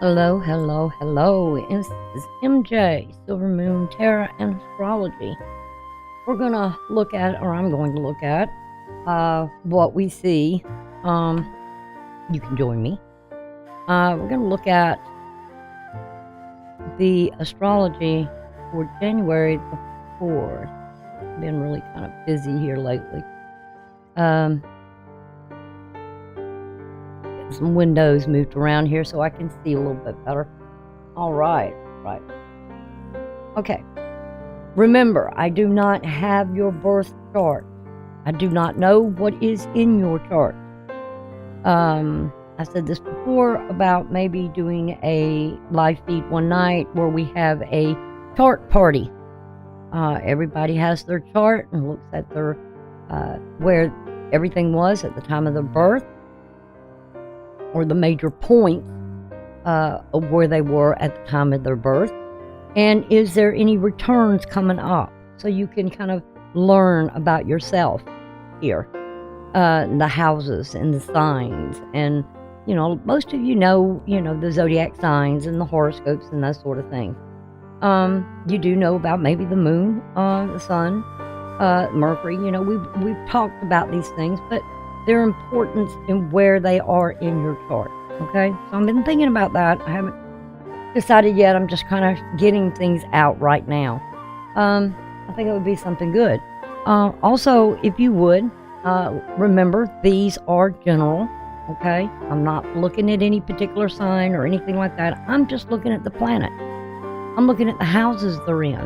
Hello, hello, hello. This is MJ, Silver Moon Tarot and Astrology. We're going to look at, or I'm going to look at, what we see. You can join me. We're going to look at the astrology for January the 4th. I've been really kind of busy here lately. Some windows moved around here so I can see a little bit better. All right. Okay. Remember, I do not have your birth chart. I do not know what is in your chart. I said this before about maybe doing a live feed one night where we have a chart party. Everybody has their chart and looks at their where everything was at the time of their birth, or the major points of where they were at the time of their birth, and is there any returns coming up, so you can kind of learn about yourself here, the houses and the signs, and most of know the zodiac signs and the horoscopes and that sort of thing. You do know about maybe the moon, the sun, Mercury. We've talked about these things, but their importance in where they are in your chart. Okay, so I've been thinking about that. I haven't decided yet. I'm just kind of getting things out right now. I think it would be something good. Also, if you would remember, these are general. Okay, I'm not looking at any particular sign or anything like that. I'm just looking at the planet. I'm looking at the houses they're in,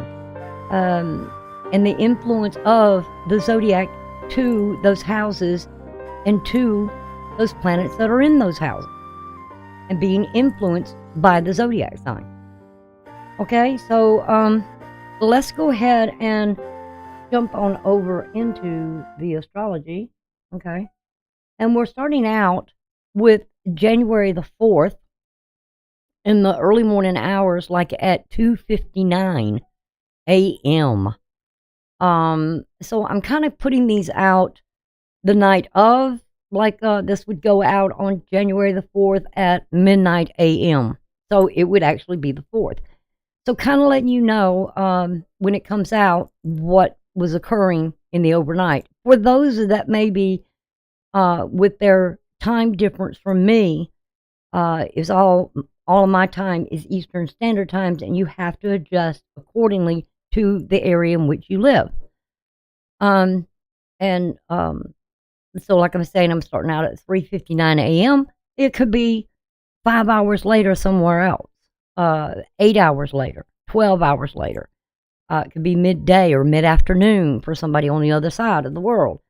and the influence of the zodiac to those houses and to those planets that are in those houses, and being influenced by the zodiac sign. Okay, so let's go ahead and jump on over into the astrology. Okay, and we're starting out with January the 4th in the early morning hours, like at 2:59 a.m. So I'm kind of putting these out the night of, like this would go out on January the 4th at midnight a.m. So it would actually be the 4th. So kind of letting you know when it comes out what was occurring in the overnight. For those that may be with their time difference from me, is all of my time is Eastern Standard Times, and you have to adjust accordingly to the area in which you live. So like I'm saying, I'm starting out at 3:59 a.m. It could be 5 hours later somewhere else, 8 hours later, 12 hours later. It could be midday or mid-afternoon for somebody on the other side of the world.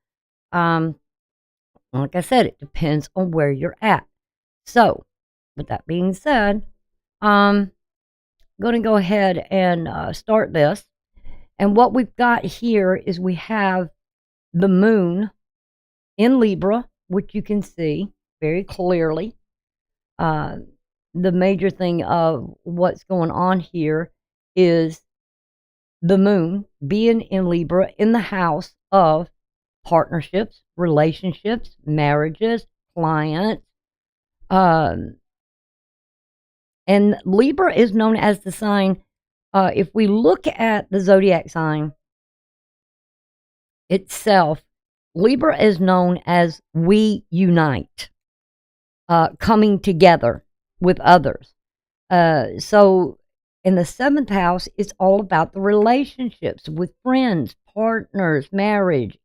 Like I said, it depends on where you're at. So, with that being said, I'm going to go ahead and start this. And what we've got here is we have the moon in Libra, which you can see very clearly. The major thing of what's going on here is the moon being in Libra in the house of partnerships, relationships, marriages, clients. And Libra is known as the sign, if we look at the zodiac sign itself, Libra is known as we unite, coming together with others. So in the 7th house, it's all about the relationships with friends, partners, marriage,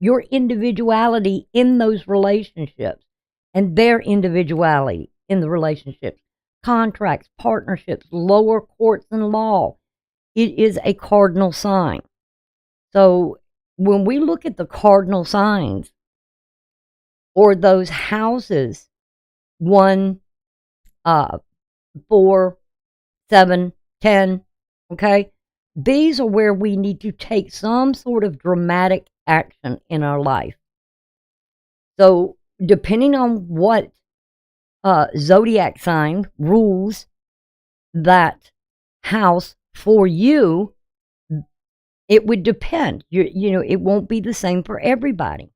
your individuality in those relationships, and their individuality in the relationships, contracts, partnerships, lower courts and law. It is a cardinal sign. So when we look at the cardinal signs, or those houses, 1, 4, 7, 10, okay, these are where we need to take some sort of dramatic action in our life. So depending on what zodiac sign rules that house for you, it would depend. It won't be the same for everybody,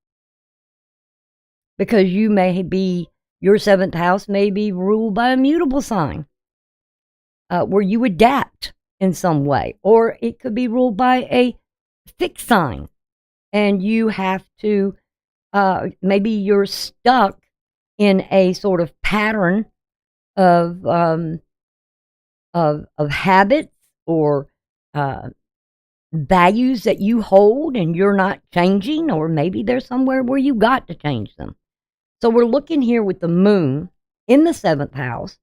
because you may be Your seventh house may be ruled by a mutable sign, where you adapt in some way, or it could be ruled by a fixed sign, and you have to, maybe you're stuck in a sort of pattern of habits or values that you hold and you're not changing, or maybe there's somewhere where you got to change them. So we're looking here with the moon in the seventh house,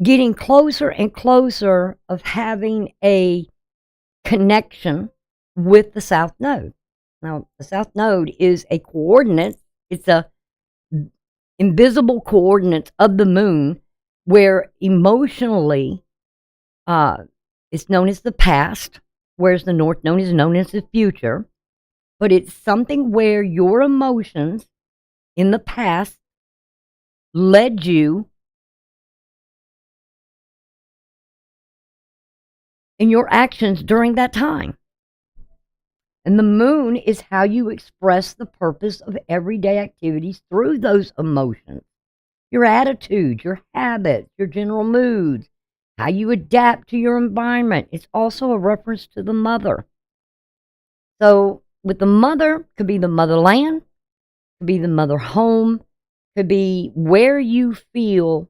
getting closer and closer of having a connection with the south node. Now, the south node is a coordinate. It's a invisible coordinate of the moon, where emotionally, it's known as the past, whereas the north node is known as the future. But it's something where your emotions in the past led you in your actions during that time. And the moon is how you express the purpose of everyday activities through those emotions. Your attitudes, your habits, your general moods, how you adapt to your environment. It's also a reference to the mother. So with the mother, could be the motherland, could be the mother home, could be where you feel,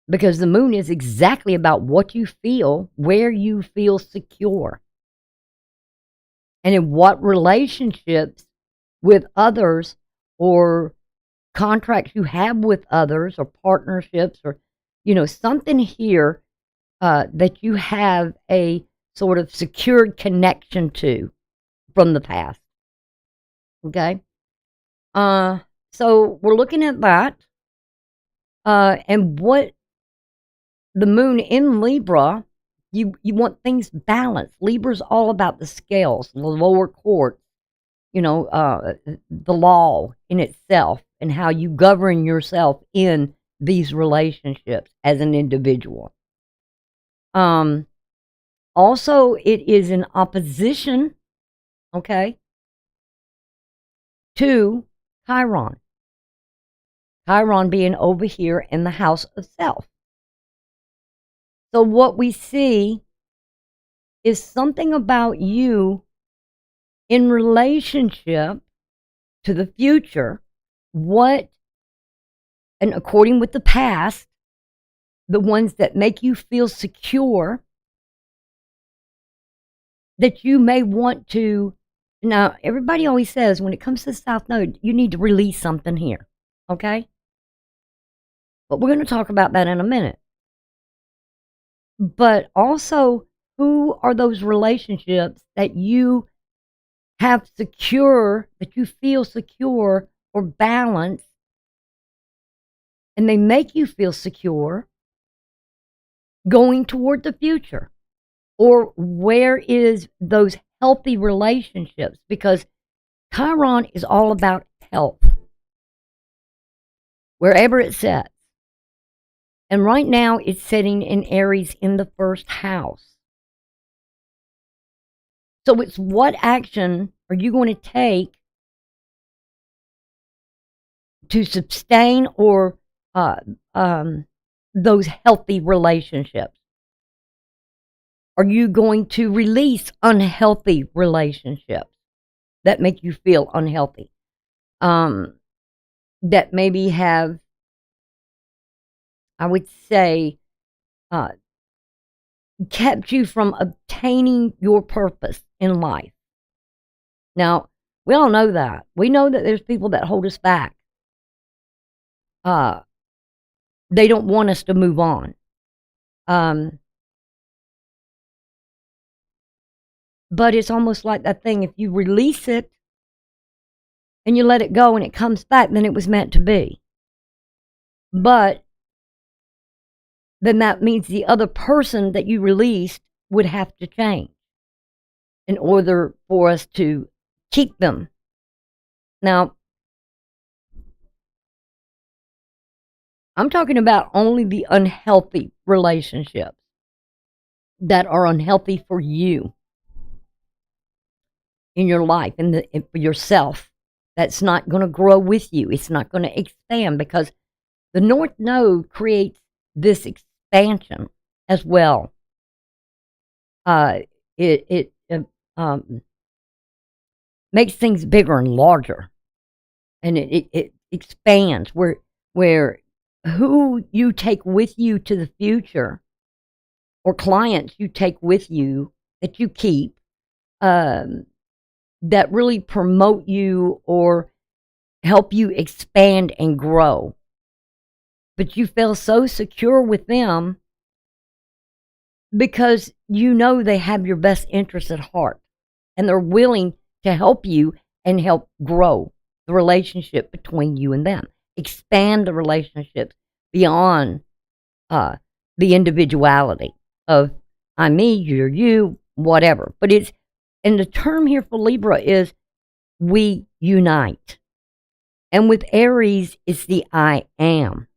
because the moon is exactly about what you feel, where you feel secure, and in what relationships with others or contracts you have with others or partnerships, or, something here that you have a sort of secured connection to from the past. Okay? So we're looking at that. And what the moon in Libra, you want things balanced. Libra's all about the scales, the lower court, the law in itself, and how you govern yourself in these relationships as an individual. Also, it is in opposition, okay, to Chiron. Chiron being over here in the house of self. So what we see is something about you in relationship to the future, and according with the past, the ones that make you feel secure, that you may want to. Now, everybody always says when it comes to the South Node, you need to release something here, okay? But we're going to talk about that in a minute. But also, who are those relationships that you have secure, that you feel secure or balanced, and they make you feel secure going toward the future? Or where is those healthy relationships? Because Chiron is all about health, wherever it sets. And right now it's sitting in Aries in the first house. So it's what action are you going to take to sustain or those healthy relationships? Are you going to release unhealthy relationships that make you feel unhealthy? That maybe have, I would say, kept you from obtaining your purpose in life. Now, we all know that. We know that there's people that hold us back. They don't want us to move on. But it's almost like that thing, if you release it and you let it go and it comes back, then it was meant to be. But then that means the other person that you released would have to change in order for us to keep them. Now, I'm talking about only the unhealthy relationships that are unhealthy for you in your life and for yourself, That's not going to grow with you. It's not going to expand because the North Node creates this expansion as well. It makes things bigger and larger, and it expands where who you take with you to the future, or clients you take with you that you keep, that really promote you or help you expand and grow. But you feel so secure with them because you know they have your best interests at heart, and they're willing to help you and help grow the relationship between you and them. Expand the relationships beyond the individuality of I'm me, you're you, whatever. But it's, and the term here for Libra is we unite. And with Aries, it's the I am.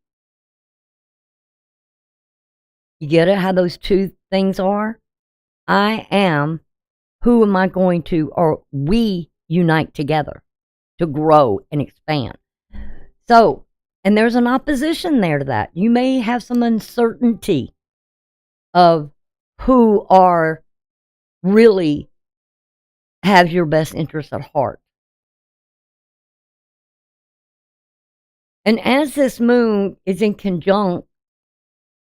You get it, how those two things are? I am, who am I going to, or we unite together to grow and expand. So, and there's an opposition there to that. You may have some uncertainty of who are really have your best interests at heart. And as this moon is in conjunct,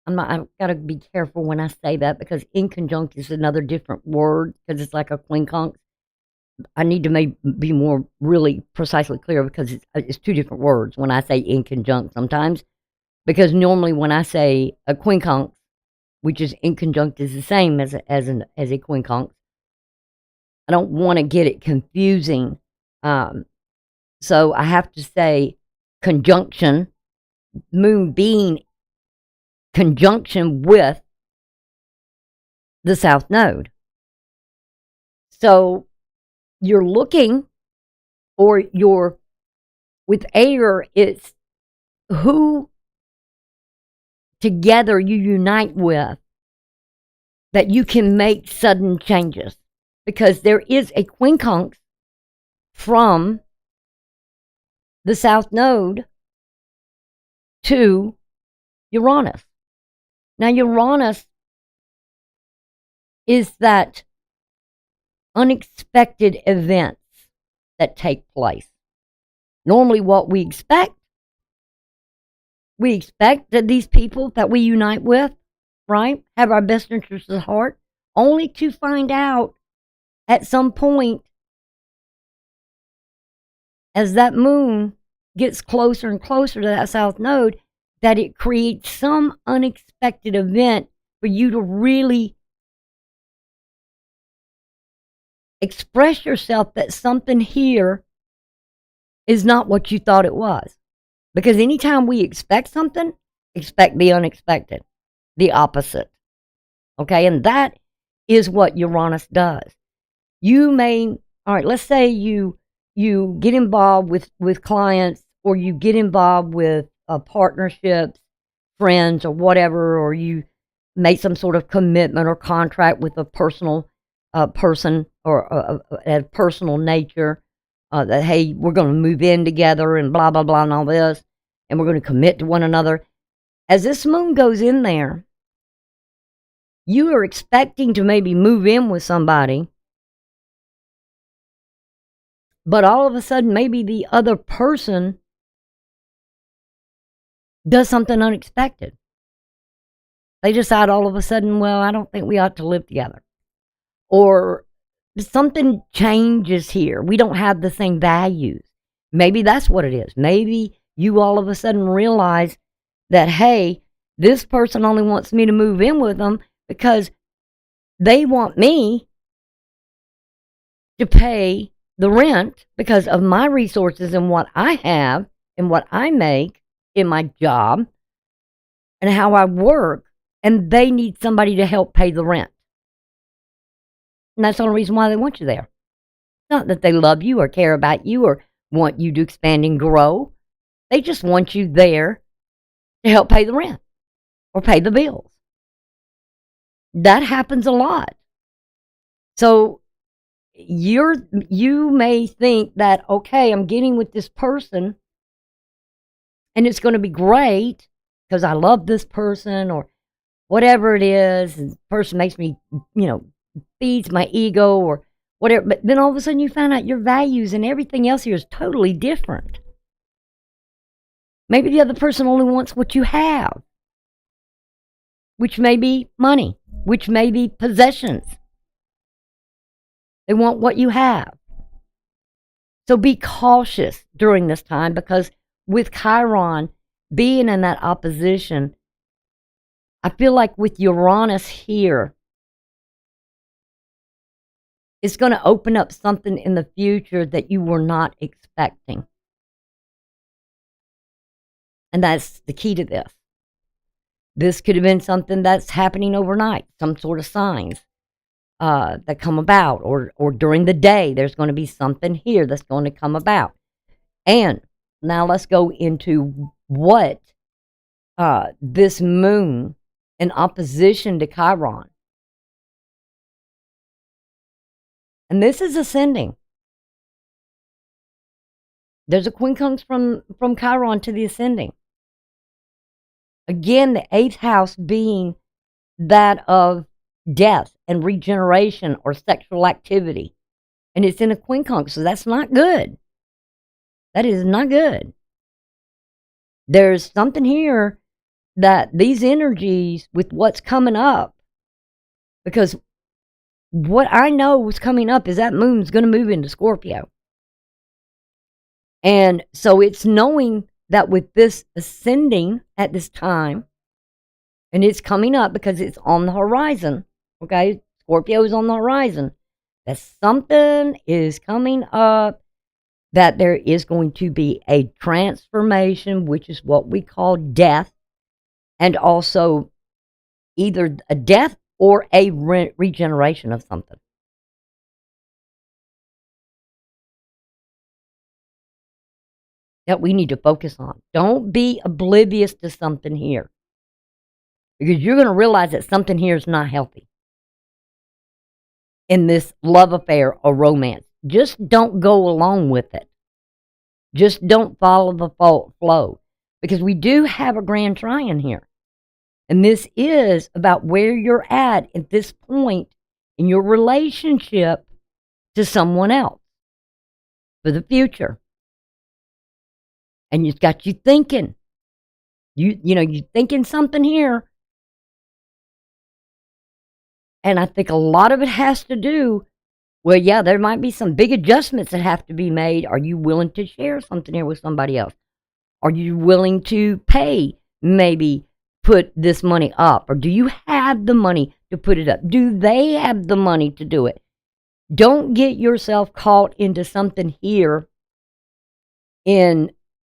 I've got to be careful when I say that because in conjunct is another different word because it's like a quincunx. I need to be more really precisely clear because it's two different words when I say in conjunct sometimes. Because normally when I say a quincunx, which is in conjunct is the same as a quincunx, I don't want to get it confusing. So I have to say conjunction, moon being conjunction with the South Node. So you're looking, or you're, with air, it's who together you unite with that you can make sudden changes. Because there is a quincunx from the South Node to Uranus. Now, Uranus is that unexpected events that take place. Normally what we expect that these people that we unite with, right, have our best interests at heart, only to find out at some point as that moon gets closer and closer to that South Node that it creates some unexpected event for you to really express yourself that something here is not what you thought it was. Because anytime we expect something, expect the unexpected, the opposite. Okay, and that is what Uranus does. You may, all right, let's say you get involved with clients, or you get involved with partnerships, friends, or whatever, or you make some sort of commitment or contract with a personal person or a personal nature, that, hey, we're going to move in together and blah, blah, blah, and all this, and we're going to commit to one another. As this moon goes in there, you are expecting to maybe move in with somebody, but all of a sudden, maybe the other person does something unexpected. They decide all of a sudden, well, I don't think we ought to live together. Or something changes here. We don't have the same values. Maybe that's what it is. Maybe you all of a sudden realize that, hey, this person only wants me to move in with them because they want me to pay the rent because of my resources and what I have and what I make in my job and how I work, and they need somebody to help pay the rent. And that's the only reason why they want you there. Not that they love you or care about you or want you to expand and grow. They just want you there to help pay the rent or pay the bills. That happens a lot. So you may think that, okay, I'm getting with this person and it's going to be great because I love this person or whatever it is. And the person makes me, feeds my ego or whatever. But then all of a sudden you find out your values and everything else here is totally different. Maybe the other person only wants what you have, which may be money, which may be possessions. They want what you have. So be cautious during this time, because with Chiron being in that opposition, I feel like with Uranus here, it's going to open up something in the future that you were not expecting. And that's the key to this. This could have been something that's happening overnight, some sort of signs that come about, or during the day, there's going to be something here that's going to come about. And now let's go into what this moon in opposition to Chiron. And this is ascending. There's a quincunx from Chiron to the ascending. Again, the 8th house being that of death and regeneration or sexual activity. And it's in a quincunx, so that's not good. That is not good. There's something here that these energies with what's coming up, because what I know is coming up is that moon's going to move into Scorpio. And so it's knowing that with this ascending at this time, and it's coming up because it's on the horizon, okay? Scorpio is on the horizon. That something is coming up, that there is going to be a transformation, which is what we call death, and also either a death or a regeneration of something. That we need to focus on. Don't be oblivious to something here, because you're going to realize that something here is not healthy in this love affair or romance. Just don't go along with it. Just don't follow the flow, because we do have a grand trine here. And this is about where you're at this point in your relationship to someone else for the future. And it's got you thinking. You're thinking something here. And I think a lot of it has to do, well, yeah, there might be some big adjustments that have to be made. Are you willing to share something here with somebody else? Are you willing to pay, maybe put this money up? Or do you have the money to put it up? Do they have the money to do it? Don't get yourself caught into something here in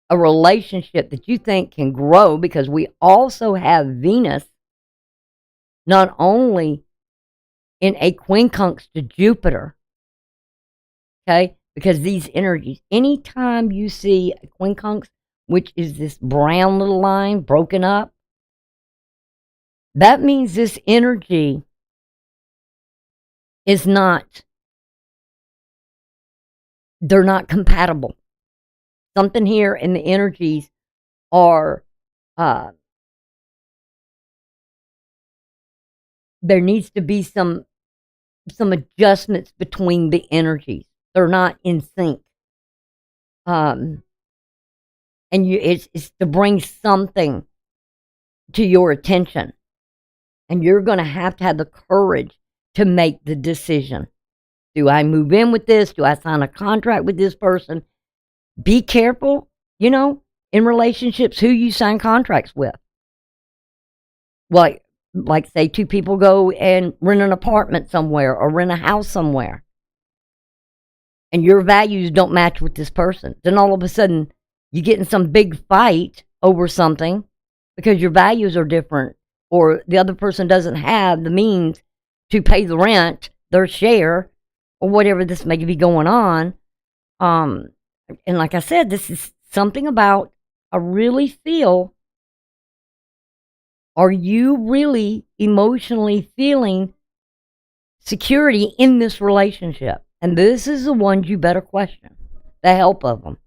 a relationship that you think can grow, because we also have Venus not only in a quincunx to Jupiter, okay? Because these energies, anytime you see a quincunx, which is this brown little line broken up, that means this energy is not, they're not compatible. Something here in the energies are, there needs to be some adjustments between the energies. They're not in sync. And it's to bring something to your attention. And you're going to have the courage to make the decision. Do I move in with this? Do I sign a contract with this person? Be careful, in relationships, who you sign contracts with. Like say 2 people go and rent an apartment somewhere or rent a house somewhere, and your values don't match with this person. Then all of a sudden, you get in some big fight over something because your values are different, or the other person doesn't have the means to pay the rent, their share, or whatever this may be going on. And like I said, this is something about, I really feel, are you really emotionally feeling security in this relationship? And this is the ones you better question the help of them.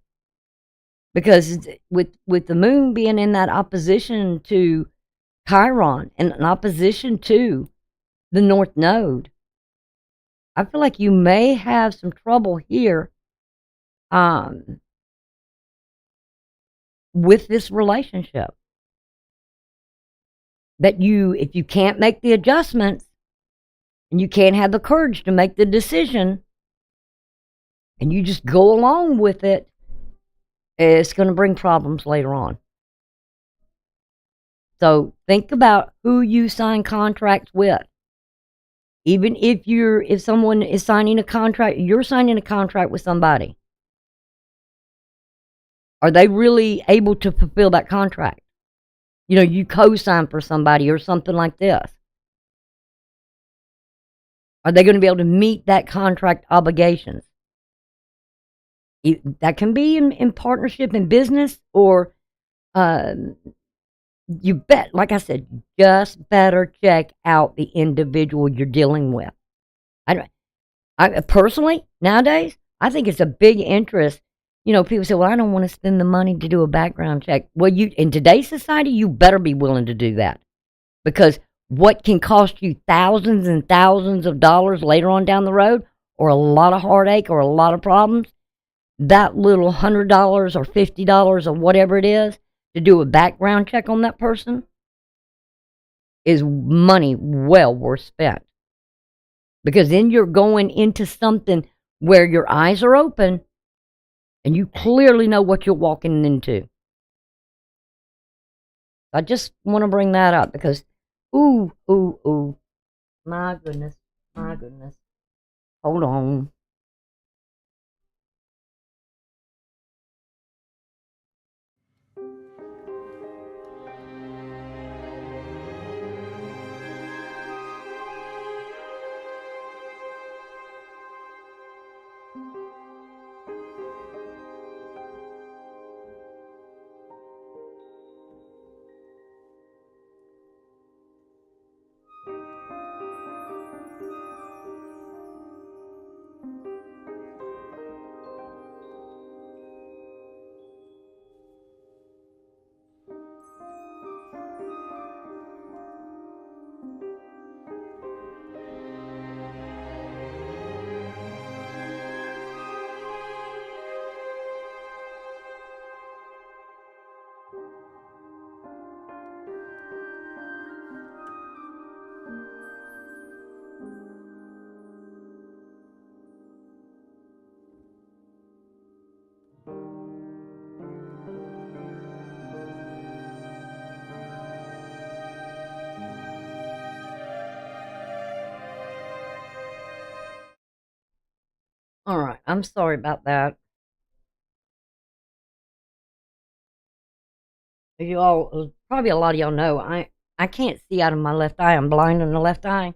Because with the moon being in that opposition to Chiron and an opposition to the North Node, I feel like you may have some trouble here with this relationship. That if you can't make the adjustments and you can't have the courage to make the decision and you just go along with it, it's going to bring problems later on. So think about who you sign contracts with. Even if someone is signing a contract, you're signing a contract with somebody. Are they really able to fulfill that contract? You co-sign for somebody or something like this. Are they going to be able to meet that contract obligations? That can be in partnership in business, or you bet, like I said, just better check out the individual you're dealing with. I personally, nowadays, I think it's a big interest. People say, well, I don't want to spend the money to do a background check. Well, in today's society, you better be willing to do that. Because what can cost you thousands and thousands of dollars later on down the road, or a lot of heartache or a lot of problems, that little $100 or $50 or whatever it is to do a background check on that person is money well worth spent. Because then you're going into something where your eyes are open and you clearly know what you're walking into. I just want to bring that up because, ooh, my goodness. Hold on. All right, I'm sorry about that. You all, probably a lot of y'all know, I can't see out of my left eye. I'm blind in the left eye.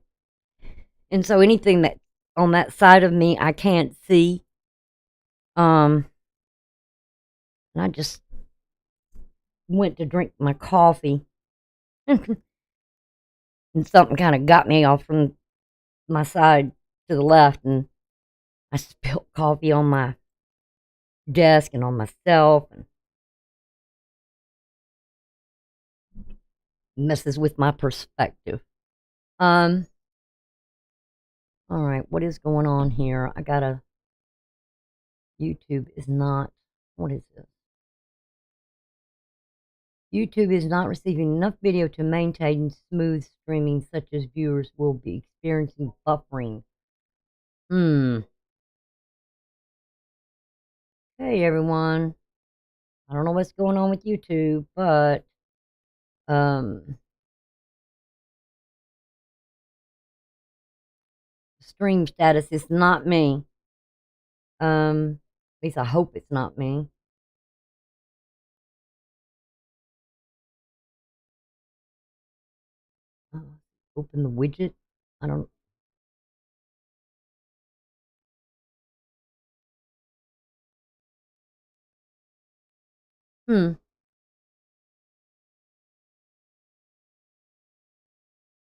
And so anything that on that side of me I can't see. And I just went to drink my coffee. And something kind of got me off from my side to the left, and I spilled coffee on my desk and on myself, and messes with my perspective. All right, what is going on here? YouTube is not, what is this? YouTube is not receiving enough video to maintain smooth streaming, such as viewers will be experiencing buffering. Hey everyone. I don't know what's going on with YouTube, but stream status is not me. At least I hope it's not me. Open the widget. I don't.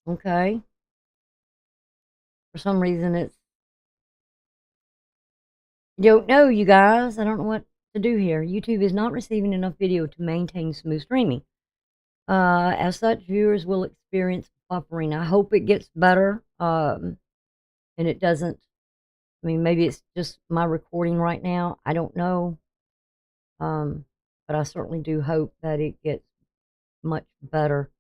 Okay. For some reason, it's Don't know, you guys. I don't know what to do here. YouTube is not receiving enough video to maintain smooth streaming. As such, viewers will experience buffering. I hope it gets better, and it doesn't. I mean, maybe it's just my recording right now. I don't know. But I certainly do hope that it gets much better.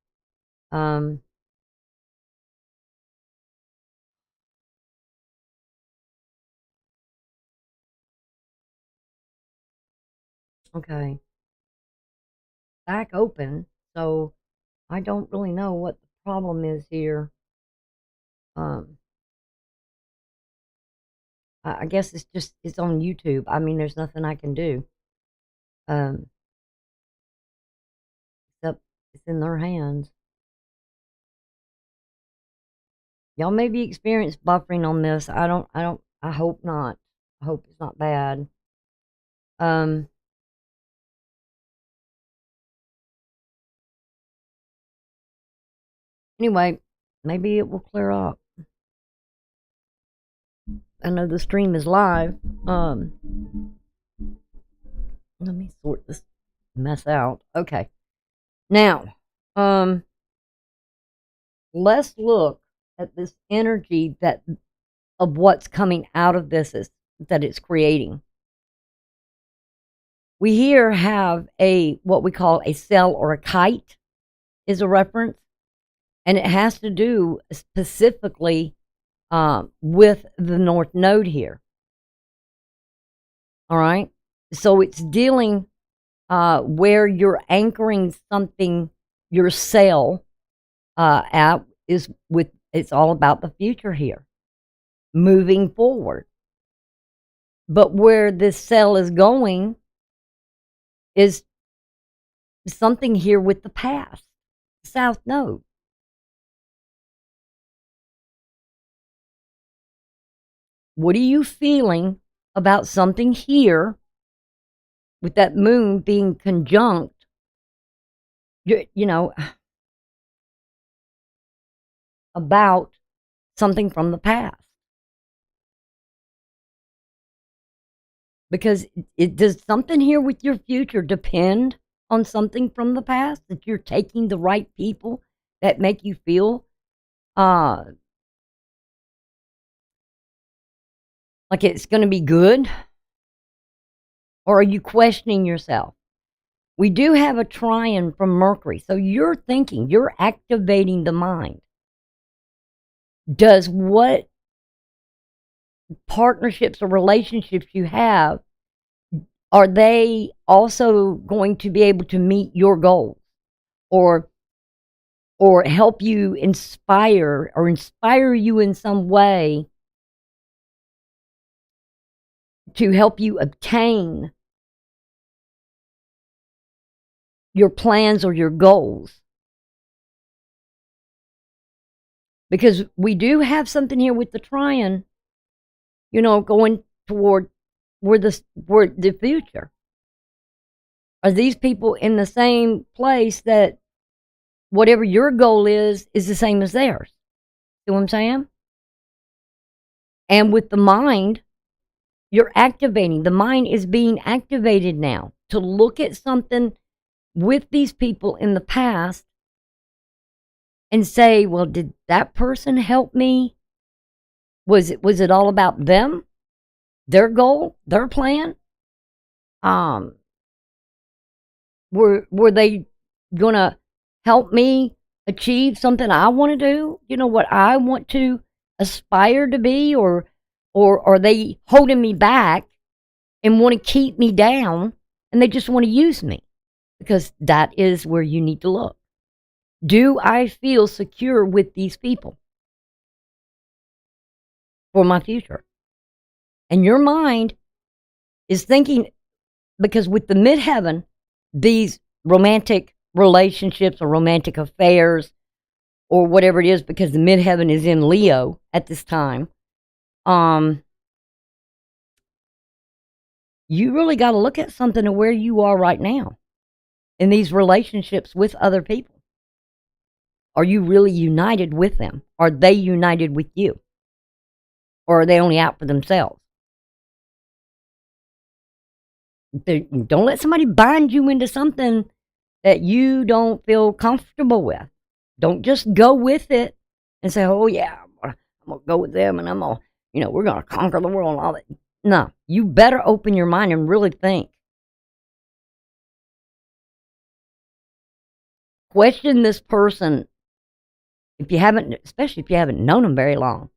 Okay. Back open, so I don't really know what the problem is here. Um, I guess it's on YouTube. I mean, there's nothing I can do. Except it's in their hands. Y'all maybe experience buffering on this. I hope not. I hope it's not bad. Anyway, maybe it will clear up. I know the stream is live. Let me sort this mess out. Okay. Now, let's look at this energy of what's coming out of this that it's creating. We here have what we call a cell or a kite is a reference, and it has to do specifically with the North Node here. All right, so it's dealing where you're anchoring something, your cell at it's all about the future here, moving forward. But where this cell is going is something here with the past, South Node. What are you feeling about something here with that moon being conjunct? You know, about something from the past. Because does something here with your future depend on something from the past, that you're taking the right people that make you feel like it's going to be good? Or are you questioning yourself? We do have a trine from Mercury, so you're thinking, you're activating the mind. Does what partnerships or relationships you have, are they also going to be able to meet your goals, or help you inspire you in some way to help you obtain your plans or your goals? Because we do have something here with the trine, going toward the future. Are these people in the same place that whatever your goal is the same as theirs? See what I'm saying? And with the mind, you're activating. The mind is being activated now to look at something with these people in the past and say, well, did that person help me? Was it all about them, their goal, their plan? Were they gonna help me achieve something I want to do? What I want to aspire to be, or are they holding me back and want to keep me down, and they just want to use me? Because that is where you need to look. Do I feel secure with these people for my future? And your mind is thinking, because with the midheaven, these romantic relationships or romantic affairs or whatever it is, because the midheaven is in Leo at this time, you really got to look at something of where you are right now in these relationships with other people. Are you really united with them? Are they united with you? Or are they only out for themselves? Don't let somebody bind you into something that you don't feel comfortable with. Don't just go with it and say, oh, yeah, I'm going to go with them and we're going to conquer the world and all that. No, you better open your mind and really think. Question this person especially if you haven't known them very long.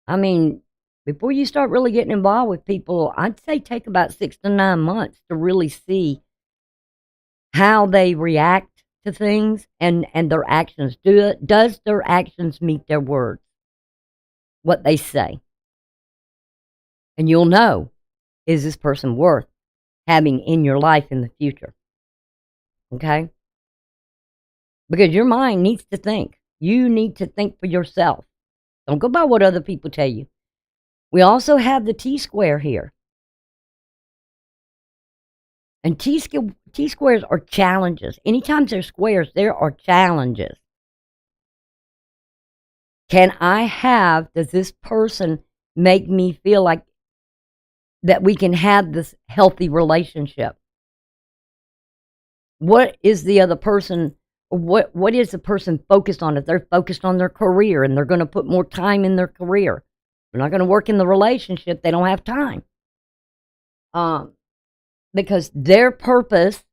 I mean, before you start really getting involved with people, I'd say take about 6 to 9 months to really see how they react to things and their actions. Does their actions meet their words? What they say? And you'll know, is this person worth having in your life in the future? Okay? Because your mind needs to think. You need to think for yourself. Don't go by what other people tell you. We also have the T-square here. And T-squares are challenges. Anytime there's squares, there are challenges. Does this person make me feel like that we can have this healthy relationship? What is the other person, what is the person focused on? If they're focused on their career and they're going to put more time in their career, they're not going to work in the relationship, they don't have time. Because their purpose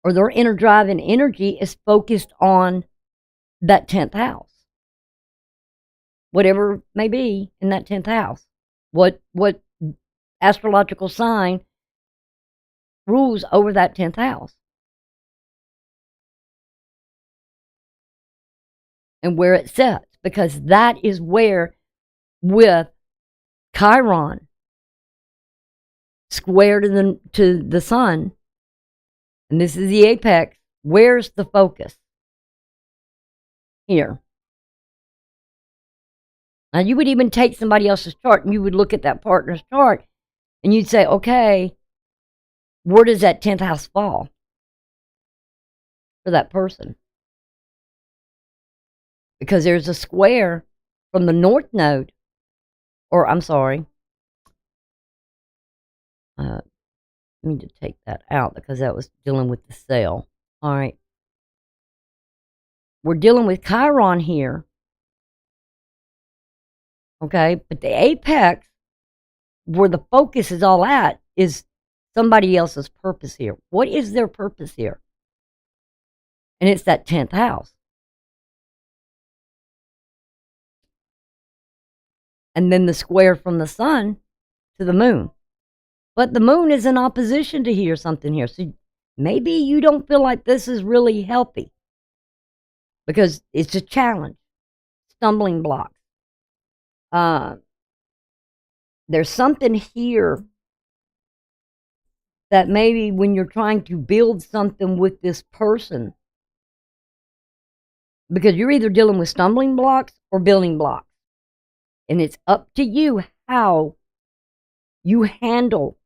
or their inner drive and energy is focused on that 10th house. Whatever may be in that 10th house. What astrological sign rules over that 10th house? And where it sets. Because that is where, with Chiron square to the sun, and this is the apex, where's the focus? Here. Now, you would even take somebody else's chart and you would look at that partner's chart and you'd say, okay, where does that 10th house fall for that person? Because there's a square from the north node, or I'm sorry, I need to take that out because that was dealing with the cell. All right. We're dealing with Chiron here. Okay, but the apex, where the focus is all at, is somebody else's purpose here. What is their purpose here? And it's that 10th house. And then the square from the sun to the moon. But the moon is in opposition to here, something here. So maybe you don't feel like this is really healthy. Because it's a challenge. Stumbling blocks. There's something here that maybe when you're trying to build something with this person, because you're either dealing with stumbling blocks or building blocks. And it's up to you how you handle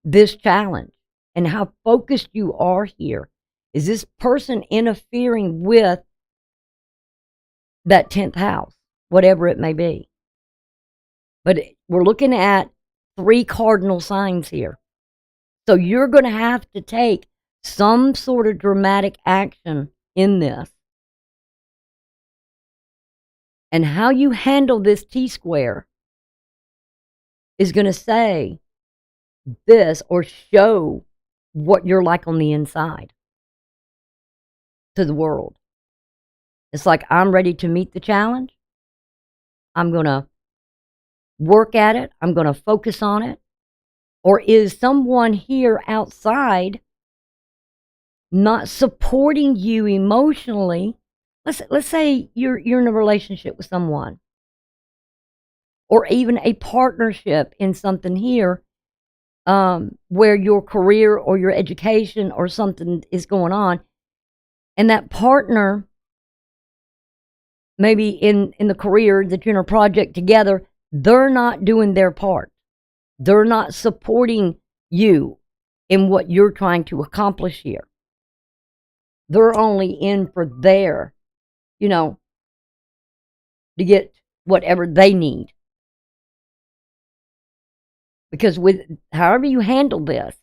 this challenge and how focused you are here. Is this person interfering with that 10th house, whatever it may be? But we're looking at 3 cardinal signs here. So you're going to have to take some sort of dramatic action in this. And how you handle this T-square is going to say this or show what you're like on the inside to the world. It's like, I'm ready to meet the challenge. I'm going to work at it. I'm going to focus on it. Or is someone here outside not supporting you emotionally? Let's say you're in a relationship with someone, or even a partnership in something here, where your career or your education or something is going on, and that partner, maybe in the career that you're in a project together, they're not doing their part. They're not supporting you in what you're trying to accomplish here. They're only in for their, to get whatever they need. Because with however you handle this,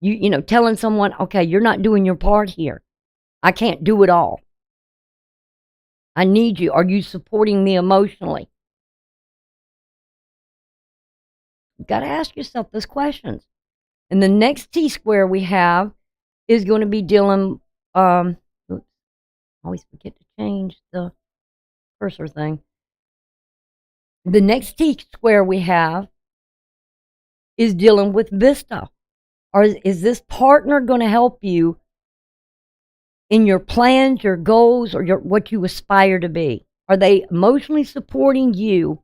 you know, telling someone, okay, you're not doing your part here. I can't do it all. I need you. Are you supporting me emotionally? You've got to ask yourself those questions. And the next T-square we have is going to be dealing, oops, I always forget to change the cursor thing. The next T-square we have is dealing with Vista. Or is this partner going to help you in your plans, your goals, or what you aspire to be? Are they emotionally supporting you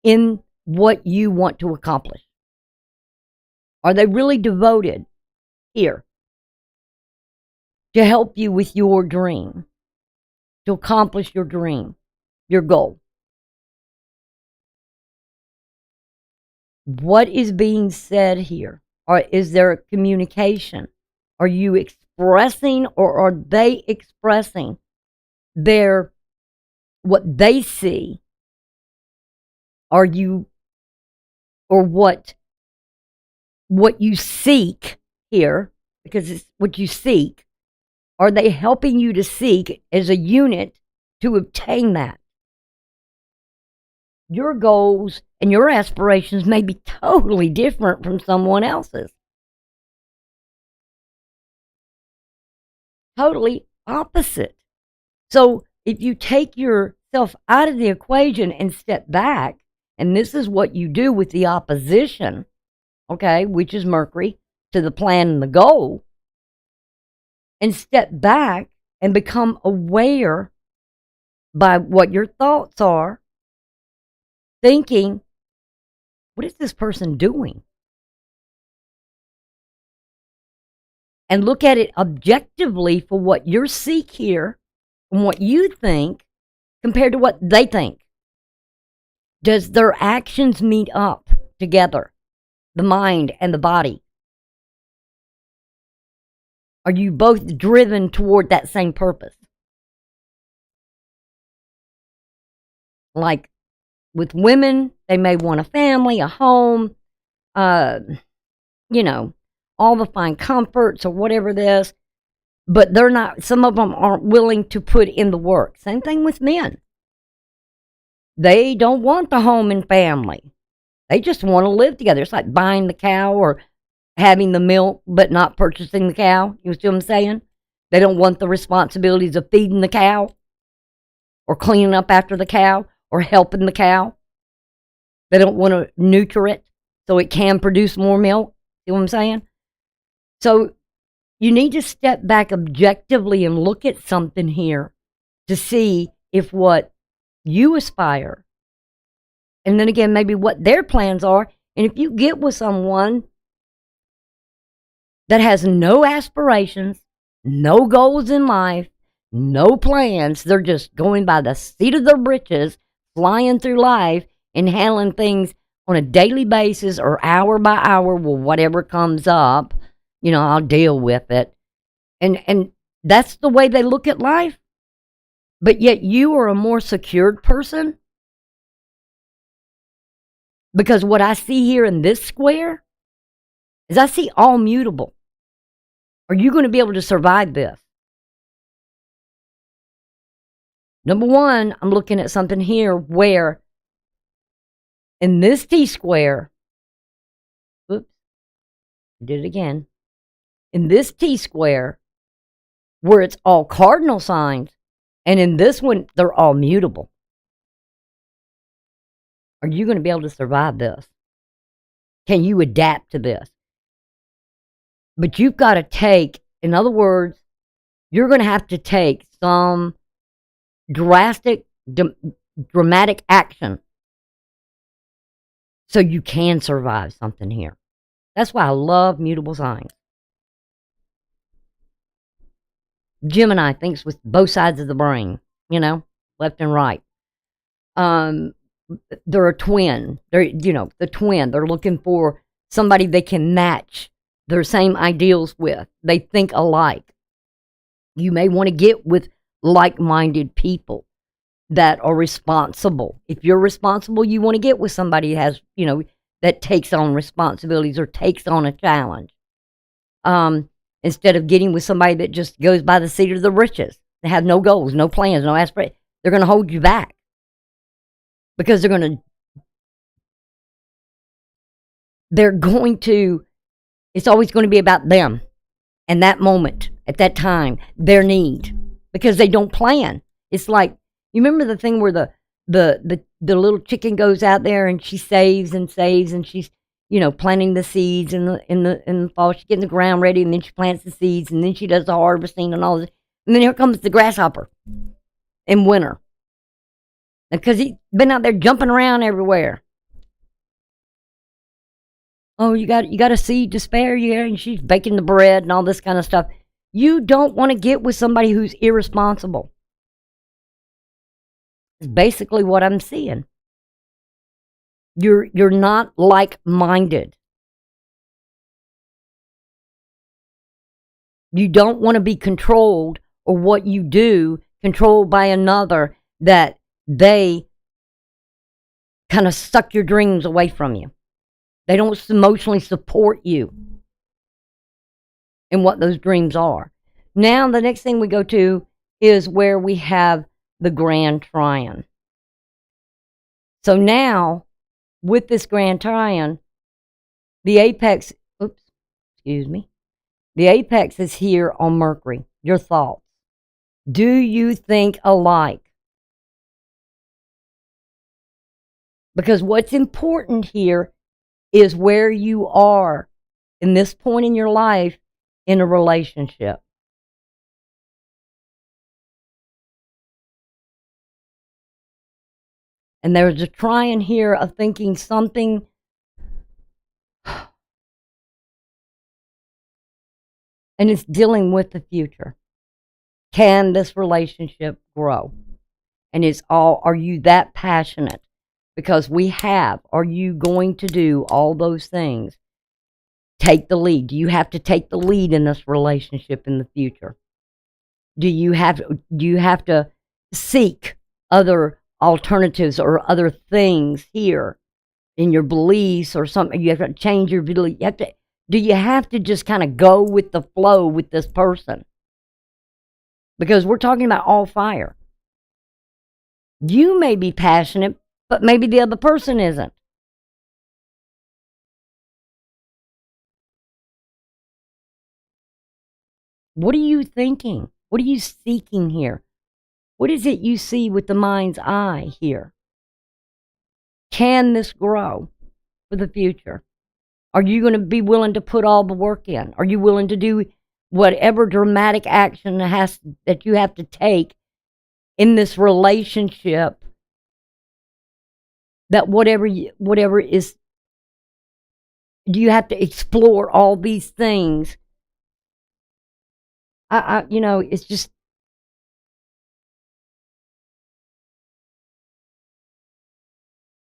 in what you want to accomplish? Are they really devoted here to help you with your dream, to accomplish your dream, your goal? What is being said here? Or is there a communication? Are you expressing, or are they expressing what they see? Are you, or what you seek here, because it's what you seek, are they helping you to seek as a unit to obtain that? Your goals and your aspirations may be totally different from someone else's. Totally opposite. So if you take yourself out of the equation and step back, and this is what you do with the opposition, okay, which is Mercury, to the plan and the goal, and step back and become aware by what your thoughts are, thinking, what is this person doing? And look at it objectively for what you seek here and what you think compared to what they think. Does their actions meet up together, the mind and the body? Are you both driven toward that same purpose? Like with women, they may want a family, a home, you know, all the fine comforts or whatever this, but they're not, some of them aren't willing to put in the work. Same thing with men. They don't want the home and family. They just want to live together. It's like buying the cow or having the milk but not purchasing the cow. You see what I'm saying? They don't want the responsibilities of feeding the cow or cleaning up after the cow or helping the cow. They don't want to nurture it so it can produce more milk. See what I'm saying? So you need to step back objectively and look at something here to see if what you aspire, and then again, maybe what their plans are. And if you get with someone that has no aspirations, no goals in life, no plans, they're just going by the seat of their britches, flying through life and handling things on a daily basis or hour by hour, well, whatever comes up, you know, I'll deal with it. And that's the way they look at life. But yet you are a more secured person. Because what I see here in this square is I see all mutable. Are you going to be able to survive this? Number one, I'm looking at something here where in this T-square, oops, I did it again. In this T-square, where it's all cardinal signs, and in this one, they're all mutable. Are you going to be able to survive this? Can you adapt to this? But you've got to take, in other words, you're going to have to take some drastic, dramatic action so you can survive something here. That's why I love mutable signs. Gemini thinks with both sides of the brain, you know, left and right. They're a twin. They're, you know, the twin. They're looking for somebody they can match their same ideals with. They think alike. You may want to get with like-minded people that are responsible. If you're responsible, you want to get with somebody that has, you know, that takes on responsibilities or takes on a challenge. Instead of getting with somebody that just goes by the seat of the riches. They have no goals, no plans, no aspirations. They're going to hold you back because they're going to, it's always going to be about them and that moment, at that time, their need, because they don't plan. It's like, you remember the thing where the little chicken goes out there and she saves and saves and she's, planting the seeds in the fall. She's getting the ground ready and then she plants the seeds and then she does the harvesting and all this. And then here comes the grasshopper in winter. Because he's been out there jumping around everywhere. Oh, you got a seed to spare, yeah, and she's baking the bread and all this kind of stuff. You don't want to get with somebody who's irresponsible. It's basically what I'm seeing. You're not like-minded. You don't want to be controlled, or what you do controlled by another, that they kind of suck your dreams away from you. They don't emotionally support you in what those dreams are. Now, the next thing we go to is where we have the Grand Trine. So now, with this Grand Trine, the apex, the apex is here on Mercury, your thoughts. Do you think alike? Because what's important here is where you are in this point in your life in a relationship. And there's a trine here of thinking something and it's dealing with the future. Can this relationship grow? And are you that passionate? Because are you going to do all those things? Take the lead. Do you have to take the lead in this relationship in the future? Do you have to seek other alternatives or other things here in your beliefs or something? You have to change your belief. Do you have to just kind of go with the flow with this person? Because we're talking about all fire. You may be passionate, but maybe the other person isn't. What are you thinking? What are you seeking here? What is it you see with the mind's eye here? Can this grow for the future? Are you going to be willing to put all the work in? Are you willing to do whatever dramatic action that you have to take in this relationship? That whatever is, do you have to explore all these things? It's just,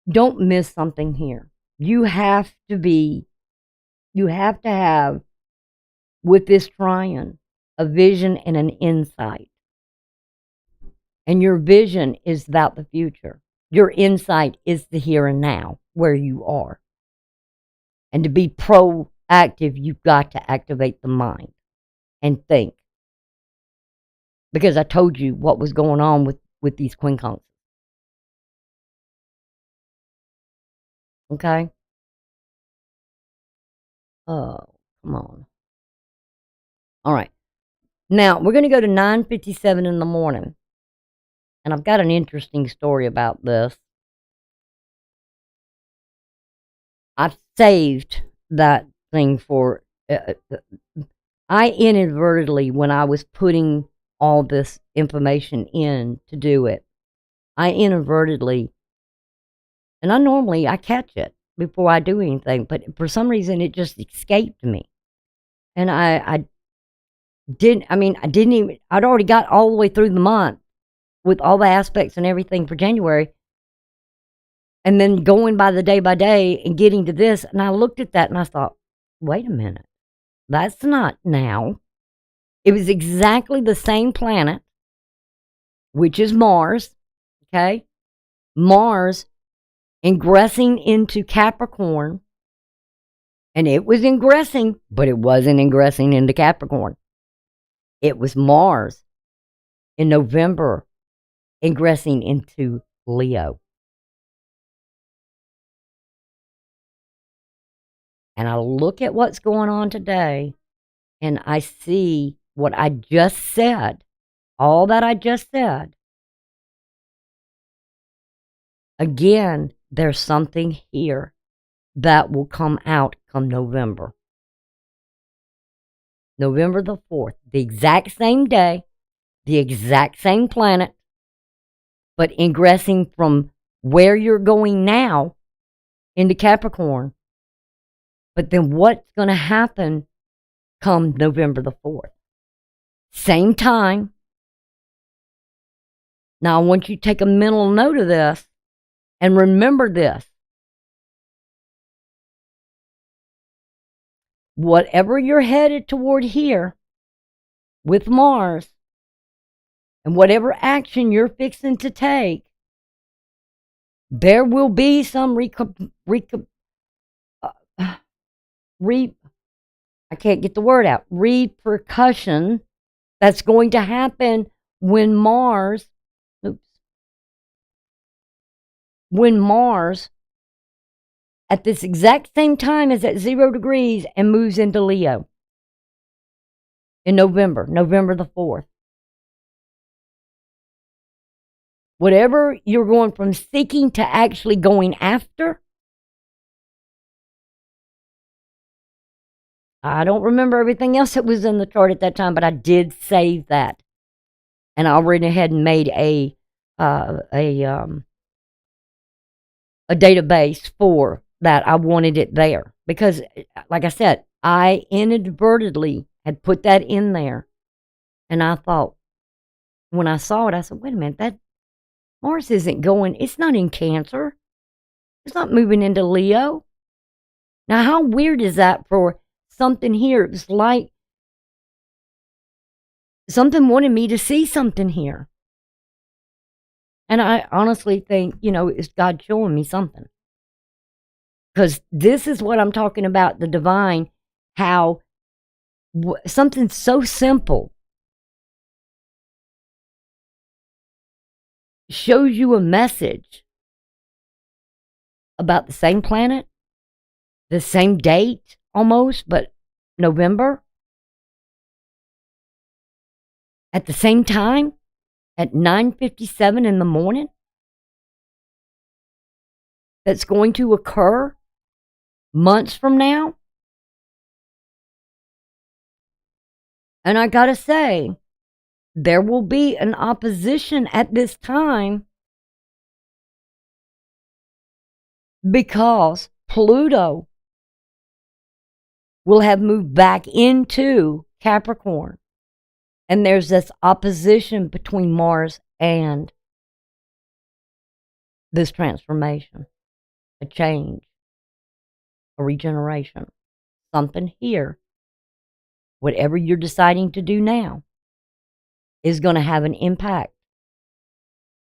don't miss something here. You have to have, with this trine, a vision and an insight. And your vision is about the future. Your insight is the here and now, where you are. And to be proactive, you've got to activate the mind and think. Because I told you what was going on with these quincunxes. Okay? Oh, come on. All right. Now, we're going to go to 9:57 in the morning. And I've got an interesting story about this. I've saved that thing for... I inadvertently, when I was putting all this information in to do it, I inadvertently... And I catch it before I do anything, but for some reason it just escaped me. And I'd already got all the way through the month with all the aspects and everything for January. And then going by day and getting to this, and I looked at that and I thought, wait a minute, that's not now. It was exactly the same planet, which is Mars, okay? Mars ingressing into Capricorn. And it was ingressing, but it wasn't ingressing into Capricorn. It was Mars in November ingressing into Leo. And I look at what's going on today, and I see what I just said, all that I just said. Again, there's something here that will come out come November. November the 4th, the exact same day, the exact same planet, but ingressing from where you're going now into Capricorn. But then what's going to happen come November the 4th? Same time. Now I want you to take a mental note of this and remember this. Whatever you're headed toward here with Mars, and whatever action you're fixing to take, there will be some I can't get the word out, repercussion that's going to happen when Mars at this exact same time is at 0 degrees and moves into Leo in November the 4th. Whatever you're going from seeking to actually going after, I don't remember everything else that was in the chart at that time, but I did save that. And I went ahead and made a database for that. I wanted it there because, like I said, I inadvertently had put that in there. And I thought, when I saw it, I said, wait a minute, that Mars isn't going, it's not in Cancer. It's not moving into Leo. Now, how weird is that for something here? It was like something wanted me to see something here. And I honestly think, it's God showing me something. Because this is what I'm talking about, the divine, how something so simple shows you a message about the same planet, the same date almost, but November, at the same time, at 9:57 in the morning, that's going to occur months from now. And I gotta say, there will be an opposition at this time because Pluto will have moved back into Capricorn. And there's this opposition between Mars and this transformation, a change, a regeneration, something here. Whatever you're deciding to do now is going to have an impact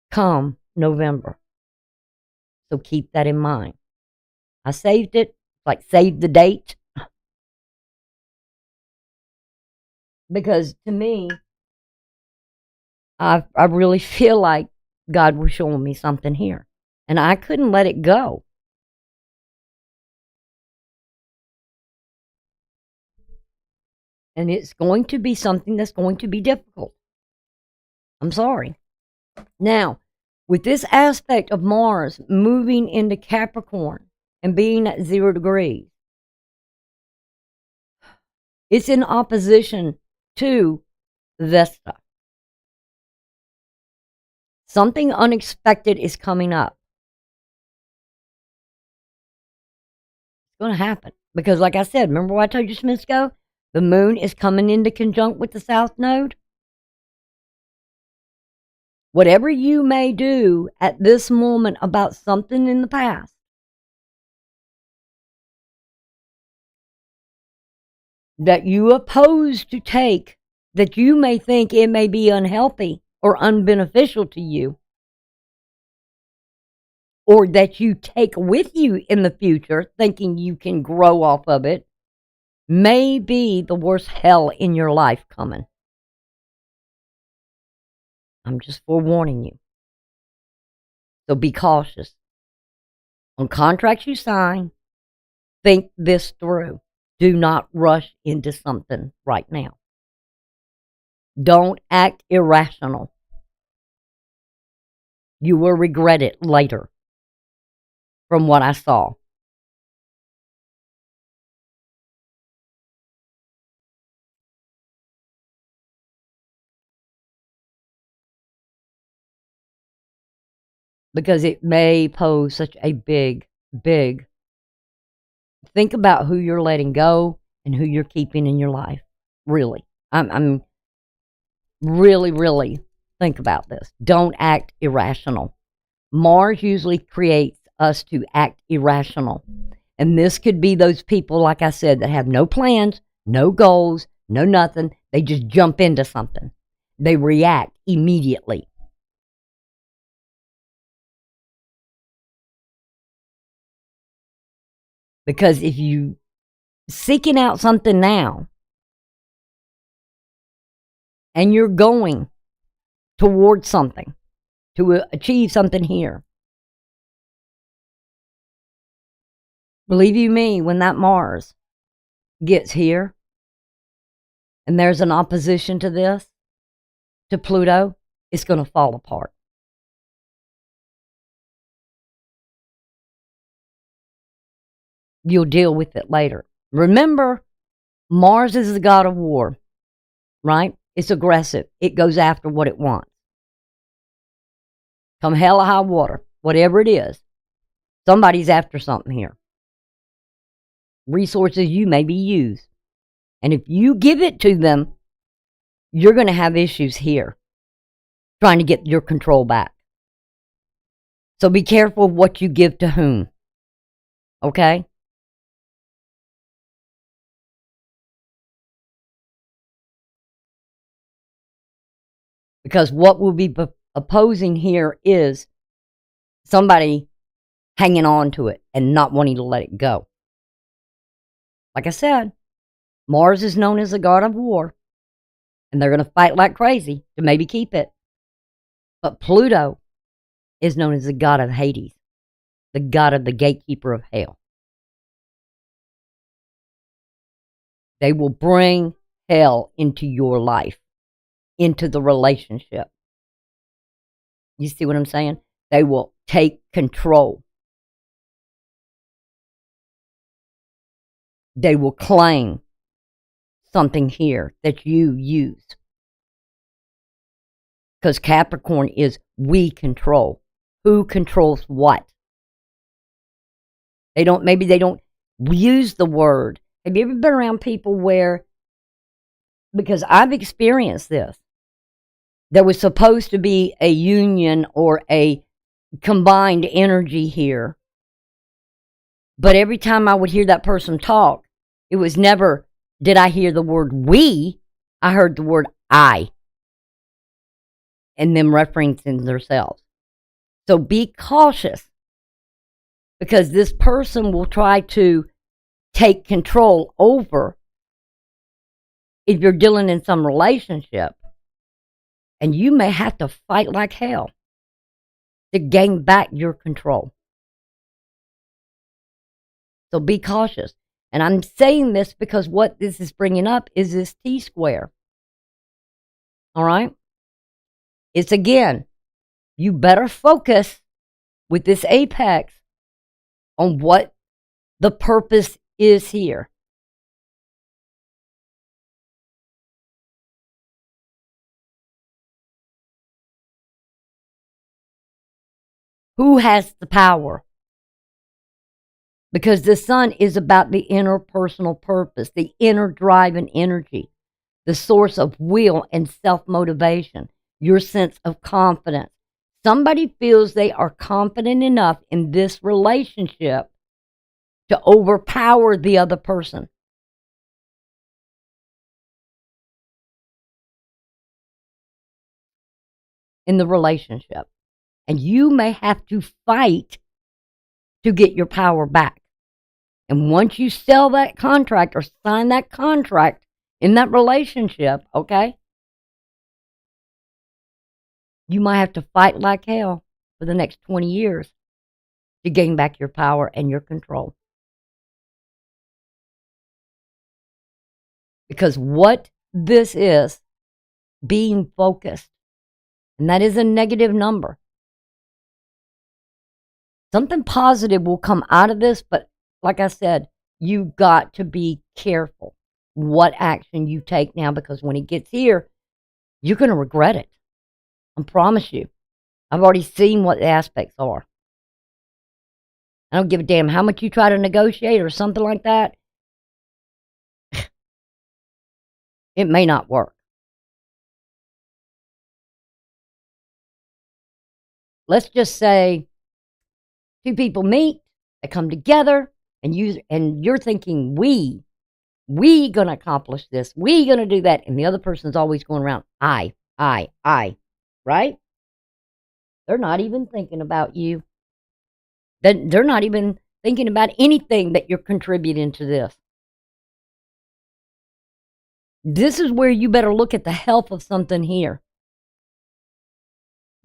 come November. So keep that in mind. I saved it, like save the date. Because to me, I really feel like God was showing me something here. And I couldn't let it go. And it's going to be something that's going to be difficult. I'm sorry. Now, with this aspect of Mars moving into Capricorn and being at 0 degrees, it's in opposition to Vesta. Something unexpected is coming up. It's going to happen. Because like I said, remember what I told you some minutes ago? The moon is coming into conjunct with the South Node. Whatever you may do at this moment about something in the past, that you oppose to take, that you may think it may be unhealthy or unbeneficial to you, or that you take with you in the future, thinking you can grow off of it, may be the worst hell in your life coming. I'm just forewarning you. So be cautious. On contracts you sign, think this through. Do not rush into something right now. Don't act irrational. You will regret it later, from what I saw. Because it may pose such a big, big. Think about who you're letting go and who you're keeping in your life. Really. I'm really, really think about this. Don't act irrational. Mars usually creates us to act irrational. And this could be those people, like I said, that have no plans, no goals, no nothing. They just jump into something. They react immediately. Because if you seeking out something now and you're going towards something to achieve something here, believe you me, when that Mars gets here and there's an opposition to this, to Pluto, it's going to fall apart. You'll deal with it later. Remember, Mars is the god of war, right? It's aggressive. It goes after what it wants. Come hell or high water, whatever it is, somebody's after something here. Resources you maybe use. And if you give it to them, you're going to have issues here trying to get your control back. So be careful of what you give to whom. Okay? Because what we'll be opposing here is somebody hanging on to it and not wanting to let it go. Like I said, Mars is known as the god of war, and they're going to fight like crazy to maybe keep it. But Pluto is known as the god of Hades, the god of the gatekeeper of hell. They will bring hell into your life, into the relationship. You see what I'm saying? They will take control. They will claim something here that you use. Because Capricorn is we control. Who controls what? Maybe they don't use the word. Have you ever been around people where, because I've experienced this, there was supposed to be a union or a combined energy here, but every time I would hear that person talk, it was never, did I hear the word we? I heard the word I, and them referencing themselves. So be cautious, because this person will try to take control over if you're dealing in some relationship, and you may have to fight like hell to gain back your control. So be cautious. And I'm saying this because what this is bringing up is this T-square. All right? It's again, you better focus with this apex on what the purpose is here. Who has the power? Because the sun is about the interpersonal purpose, the inner drive and energy, the source of will and self-motivation, your sense of confidence. Somebody feels they are confident enough in this relationship to overpower the other person. In the relationship. And you may have to fight to get your power back. And once you sell that contract or sign that contract in that relationship, okay, you might have to fight like hell for the next 20 years to gain back your power and your control. Because what this is, being focused, and that is a negative number. Something positive will come out of this, but like I said, you've got to be careful what action you take now, because when it gets here, you're going to regret it. I promise you. I've already seen what the aspects are. I don't give a damn how much you try to negotiate or something like that. It may not work. Let's just say two people meet, they come together, and you're thinking, we gonna accomplish this, we gonna do that, and the other person's always going around, I, right? They're not even thinking about you. They're not even thinking about anything that you're contributing to this. This is where you better look at the health of something here.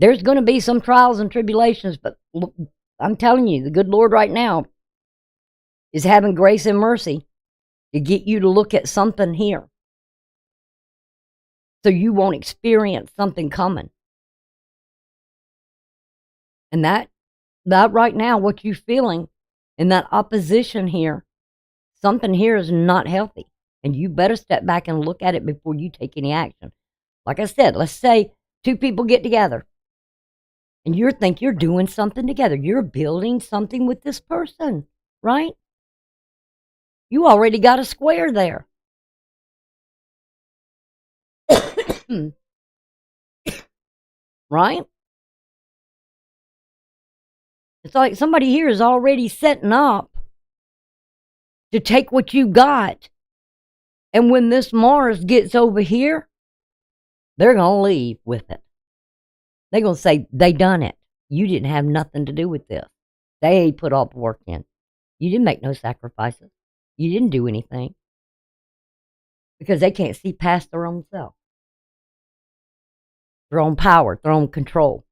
There's going to be some trials and tribulations, but look, I'm telling you, the good Lord right now is having grace and mercy to get you to look at something here so you won't experience something coming. And that right now, what you're feeling in that opposition here, something here is not healthy. And you better step back and look at it before you take any action. Like I said, let's say two people get together and you think you're doing something together. You're building something with this person, right? You already got a square there. Right? It's like somebody here is already setting up to take what you got. And when this Mars gets over here, they're going to leave with it. They're going to say, they done it. You didn't have nothing to do with this. They put all the work in. You didn't make no sacrifices. You didn't do anything. Because they can't see past their own self. Their own power, their own control.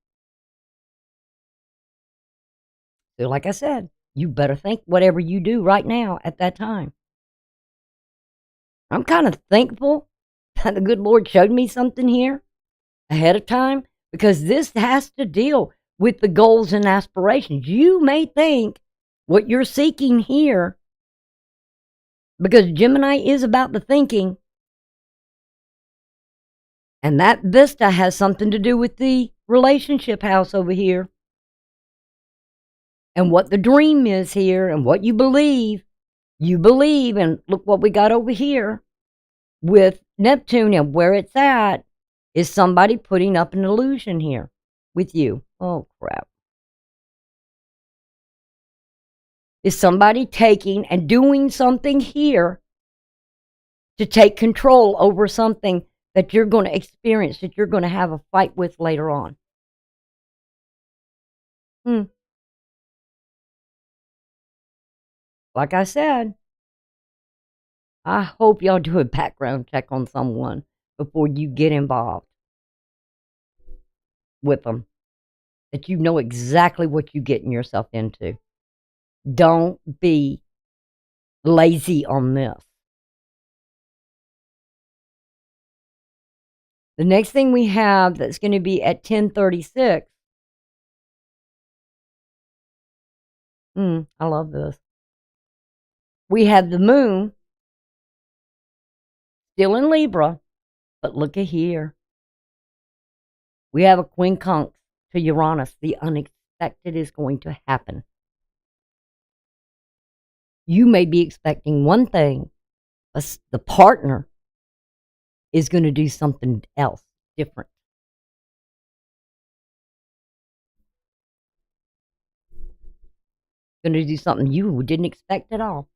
So like I said, you better think whatever you do right now at that time. I'm kind of thankful that the good Lord showed me something here ahead of time, because this has to deal with the goals and aspirations. You may think what you're seeking here, because Gemini is about the thinking, and that vista has something to do with the relationship house over here, and what the dream is here, and what you believe. You believe, and look what we got over here with Neptune, and where it's at is somebody putting up an illusion here with you. Oh, crap. Is somebody taking and doing something here to take control over something that you're going to experience, that you're going to have a fight with later on. Like I said, I hope y'all do a background check on someone before you get involved with them, that you know exactly what you're getting yourself into. Don't be lazy on this. The next thing we have that's going to be at 10:36. I love this. We have the moon still in Libra, but look at here. We have a quincunx to Uranus. The unexpected is going to happen. You may be expecting one thing, but the partner is going to do something else, different. Going to do something you didn't expect at all.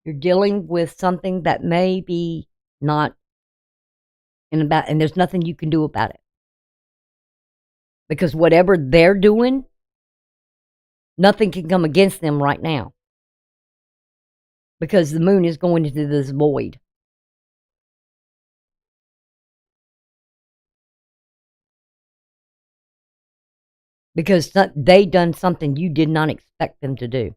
You're dealing with something that may be not and there's nothing you can do about it. Because whatever they're doing, nothing can come against them right now. Because the moon is going into this void. Because they done something you did not expect them to do.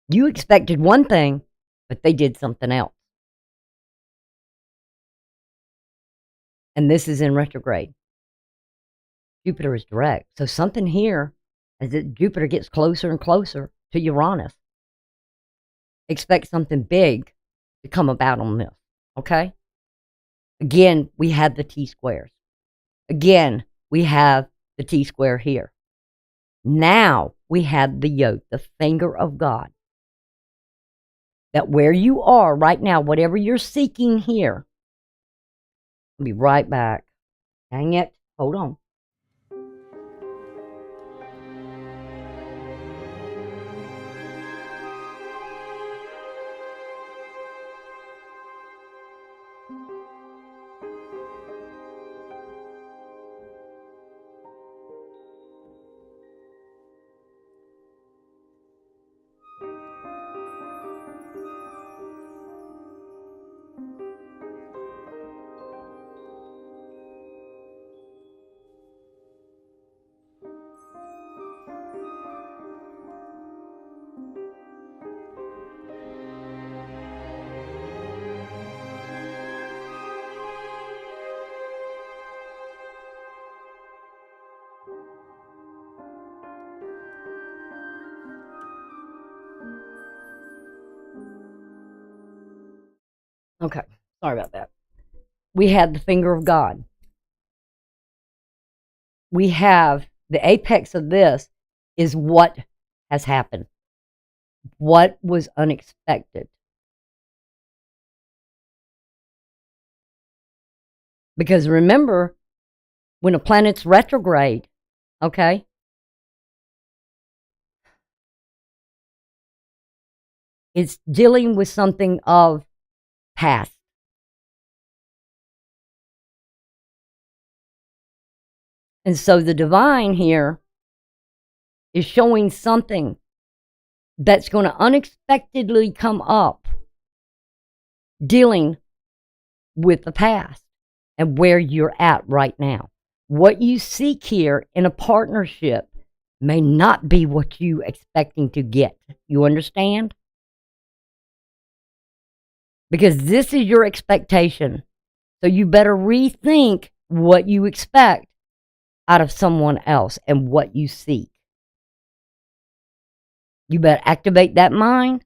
You expected one thing, but they did something else. And this is in retrograde. Jupiter is direct. So something here, as Jupiter gets closer and closer to Uranus, expect something big to come about on this. Okay? Again, we have the T-squares. Again, we have the T-square here. Now we have the yoke, the finger of God. That where you are right now, whatever you're seeking here, I'll be right back. Dang it. Hold on. Okay, sorry about that. We have the finger of God. We have the apex of this is what has happened. What was unexpected. Because remember, when a planet's retrograde, okay, it's dealing with something of past. And so the divine here is showing something that's going to unexpectedly come up dealing with the past and where you're at right now. What you seek here in a partnership may not be what you expecting to get. You understand? Because this is your expectation. So you better rethink what you expect out of someone else and what you seek. You better activate that mind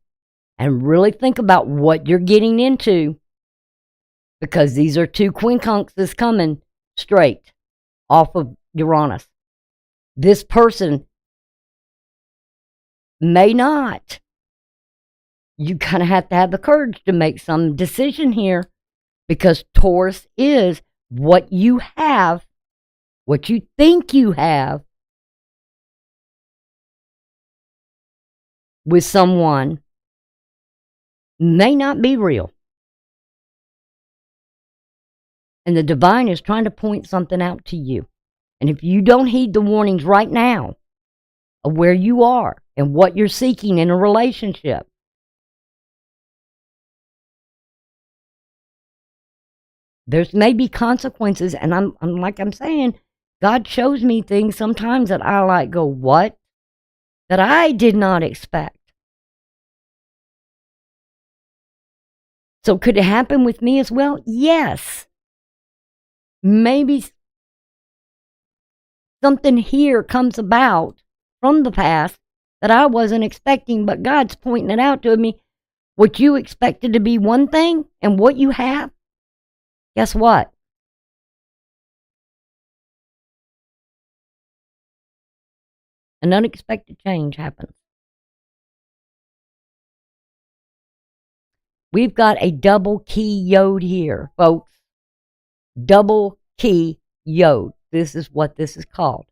and really think about what you're getting into, because these are two quincunxes coming straight off of Uranus. This person may not. You kind of have to have the courage to make some decision here, because Taurus is what you have, what you think you have with someone may not be real. And the divine is trying to point something out to you. And if you don't heed the warnings right now of where you are and what you're seeking in a relationship, there's maybe consequences. And I'm like I'm saying, God shows me things sometimes that I like go, what? That I did not expect. So could it happen with me as well? Yes. Maybe something here comes about from the past that I wasn't expecting, but God's pointing it out to me. What you expected to be one thing and what you have, guess what? An unexpected change happens. We've got a double key yod here, folks. Double key yod. This is what this is called.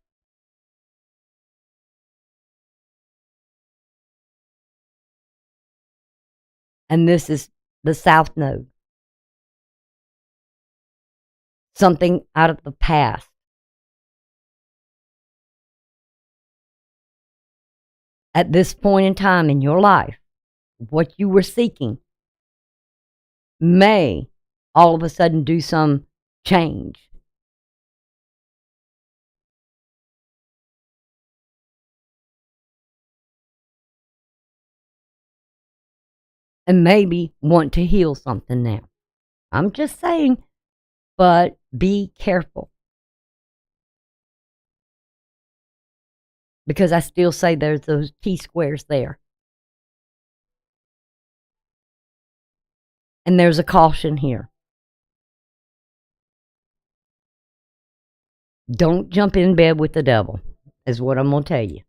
And this is the south node. Something out of the past. at this point in time in your life, what you were seeking may all of a sudden do some change. And maybe want to heal something now. I'm just saying, but be careful. Because I still say there's those T-squares there. And there's a caution here. Don't jump in bed with the devil, is what I'm going to tell you.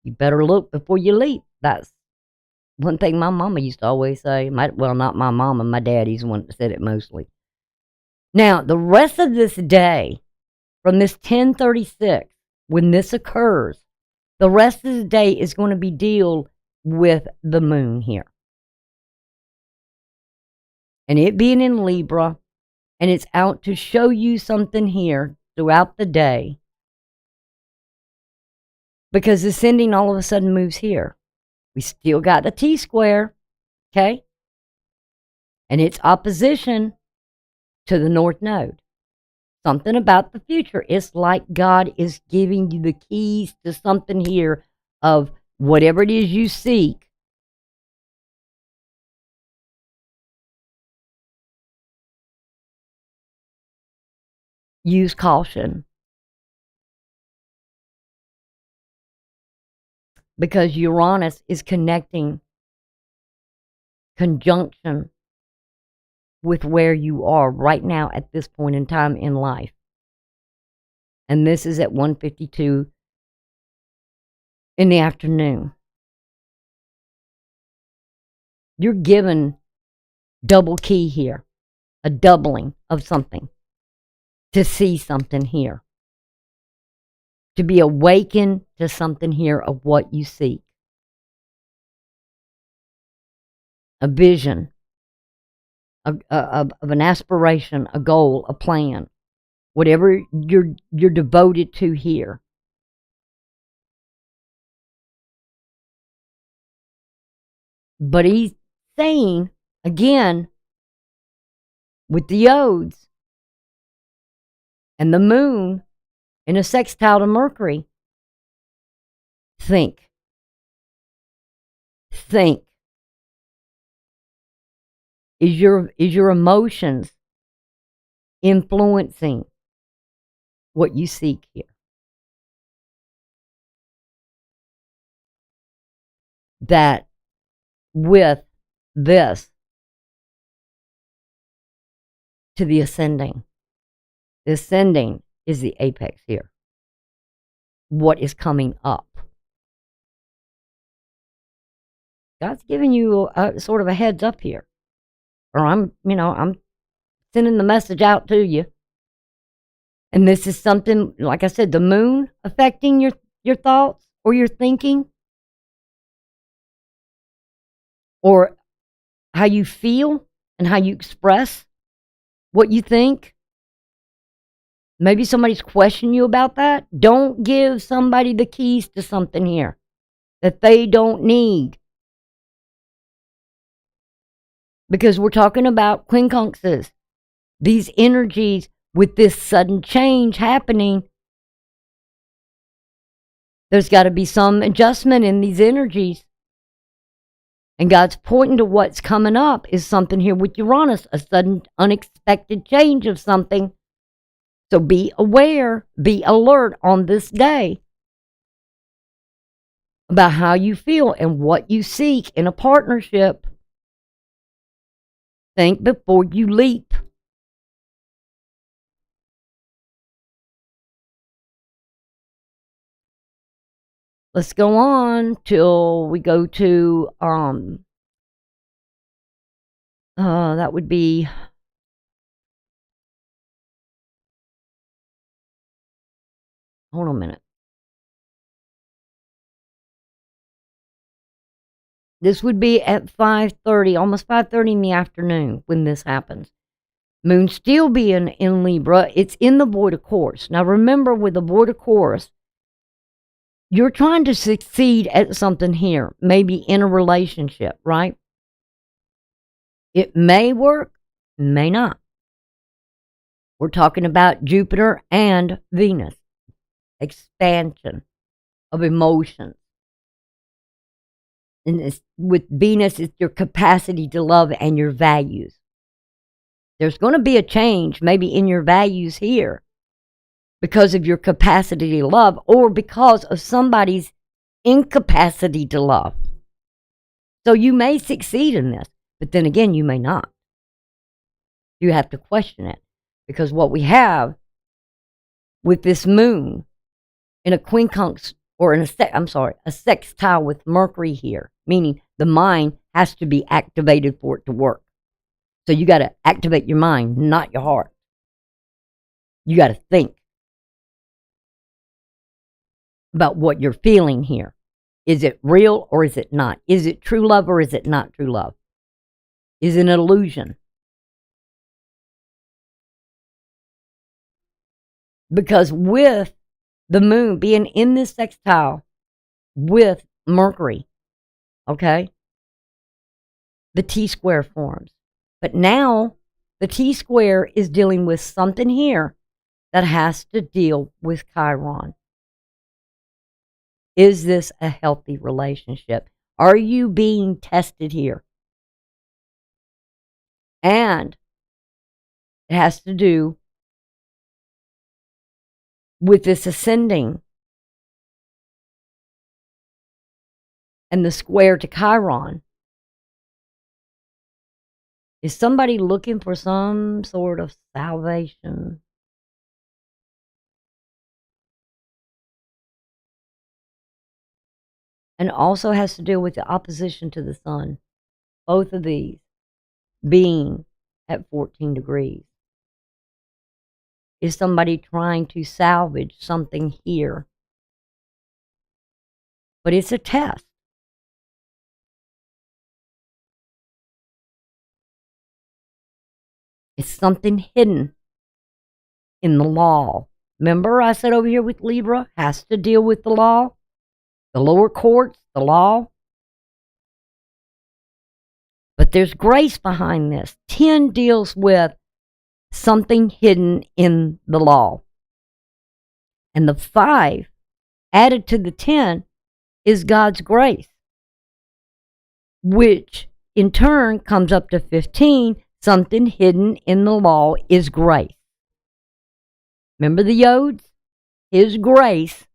You better look before you leap. That's one thing my mama used to always say. Well, not my mama, my daddy's the one that said it mostly. Now, the rest of this day, from this 10:36, when this occurs, the rest of the day is going to be deal with the moon here. And it being in Libra, and it's out to show you something here throughout the day. Because ascending all of a sudden moves here. We still got the T-square, okay? And it's opposition to the North Node. Something about the future. It's like God is giving you the keys to something here of whatever it is you seek. Use caution. Because Uranus is connecting conjunction with where you are right now at this point in time in life. And this is at 1:52 in the afternoon. You're given double key here, a doubling of something, to see something here, to be awakened to something here of what you seek. A vision, of an aspiration, a goal, a plan, whatever you're devoted to here. But he's saying, again, with the Odes and the moon in a sextile to Mercury, think. Think. Is your emotions influencing what you seek here? That with this to the ascending is the apex here. What is coming up? God's giving you a sort of a heads up here. Or I'm sending the message out to you. And this is something, like I said, the moon affecting your thoughts or your thinking. Or how you feel and how you express what you think. Maybe somebody's questioning you about that. Don't give somebody the keys to something here that they don't need. Because we're talking about quincunxes. These energies with this sudden change happening. There's got to be some adjustment in these energies. And God's pointing to what's coming up is something here with Uranus, a sudden unexpected change of something. So be aware, be alert on this day about how you feel and what you seek in a partnership. Think before you leap. Let's go on till we go to, that would be, hold on a minute. This would be at 5:30, almost 5:30 in the afternoon when this happens. Moon still being in Libra, it's in the void of course. Now remember, with the void of course, you're trying to succeed at something here, maybe in a relationship, right? It may work, may not. We're talking about Jupiter and Venus, expansion of emotions. And with Venus, it's your capacity to love and your values. There's going to be a change maybe in your values here because of your capacity to love or because of somebody's incapacity to love. So you may succeed in this, but then again, you may not. You have to question it because what we have with this moon in a quincunx or in a sextile with Mercury here, meaning the mind has to be activated for it to work. So you got to activate your mind, not your heart. You got to think about what you're feeling here. Is it real or is it not? Is it true love or is it not true love? Is it an illusion? Because with the moon being in this sextile with Mercury, okay, the T-square forms. But now the T-square is dealing with something here that has to deal with Chiron. Is this a healthy relationship? Are you being tested here? And it has to do with this ascending and the square to Chiron. Is somebody looking for some sort of salvation? And also has to deal with the opposition to the sun. Both of these being at 14 degrees. Is somebody trying to salvage something here? But it's a test. It's something hidden in the law. Remember I said over here with Libra, has to deal with the law? The lower courts, the law. But there's grace behind this. 10 deals with something hidden in the law. And the 5 added to the 10 is God's grace, which in turn comes up to 15. Something hidden in the law is grace. Remember the Yodes? His grace.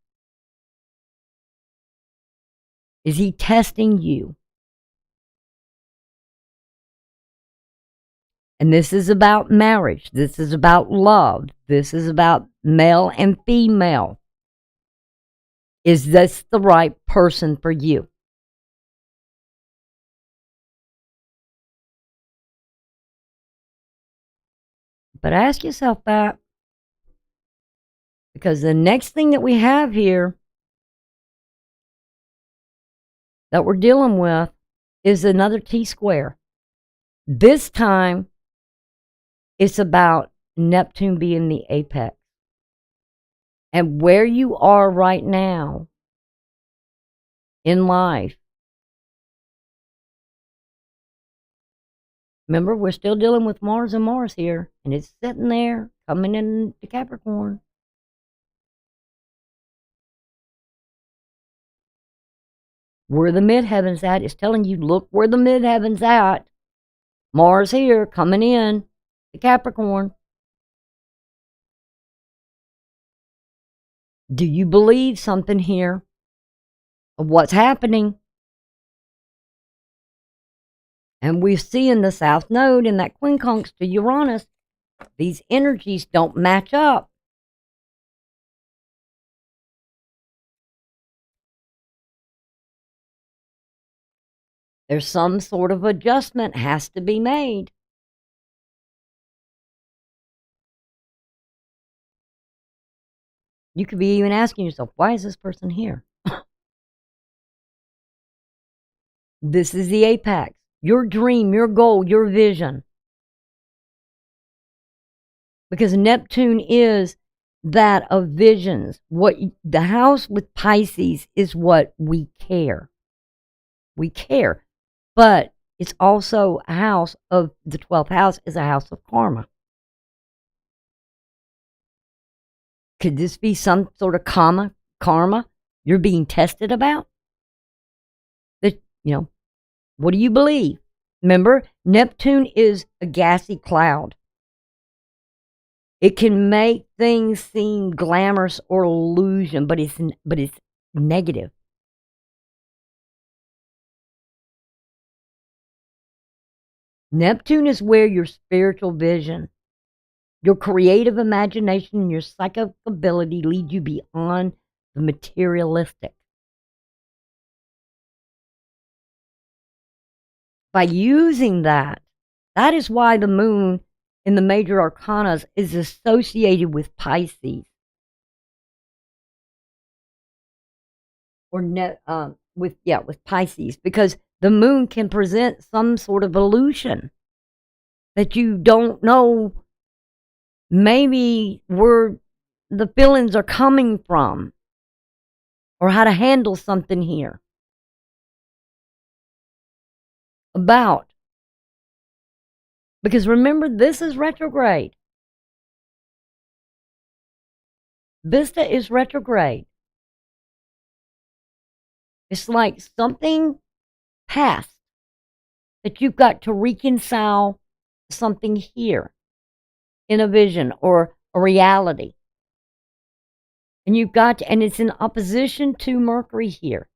Is he testing you? And this is about marriage. This is about love. This is about male and female. Is this the right person for you? But ask yourself that. Because the next thing that we have here that we're dealing with is another T-square. This time, it's about Neptune being the apex. And where you are right now in life. Remember, we're still dealing with Mars and Mars here. And it's sitting there, coming into Capricorn. Where the midheaven's at, it's telling you, look where the midheaven's at. Mars here, coming in to Capricorn. Do you believe something here of what's happening? And we see in the South Node, in that quincunx to Uranus, these energies don't match up. There's some sort of adjustment has to be made. You could be even asking yourself, why is this person here? This is the apex. Your dream, your goal, your vision. Because Neptune is that of visions. The house with Pisces is what we care. We care. But it's also a house of the 12th house is a house of karma. Could this be some sort of karma you're being tested about? That, what do you believe? Remember, Neptune is a gassy cloud. It can make things seem glamorous or illusion, but it's negative. Neptune is where your spiritual vision, your creative imagination, and your psychic ability lead you beyond the materialistic. By using that is why the moon in the major arcanas is associated with Pisces. Or with Pisces, because the moon can present some sort of illusion that you don't know maybe where the feelings are coming from or how to handle something here. Because remember, this is retrograde. Vista is retrograde. It's like something past that you've got to reconcile something here in a vision or a reality. And and it's in opposition to Mercury here.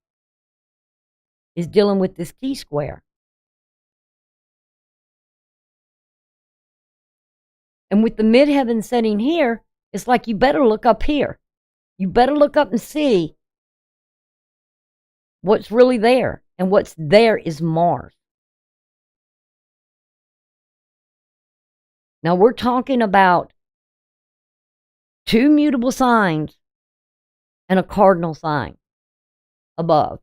Is dealing with this T-square. And with the midheaven setting here, it's like you better look up here. You better look up and see what's really there. And what's there is Mars. Now we're talking about 2 mutable signs and a cardinal sign above.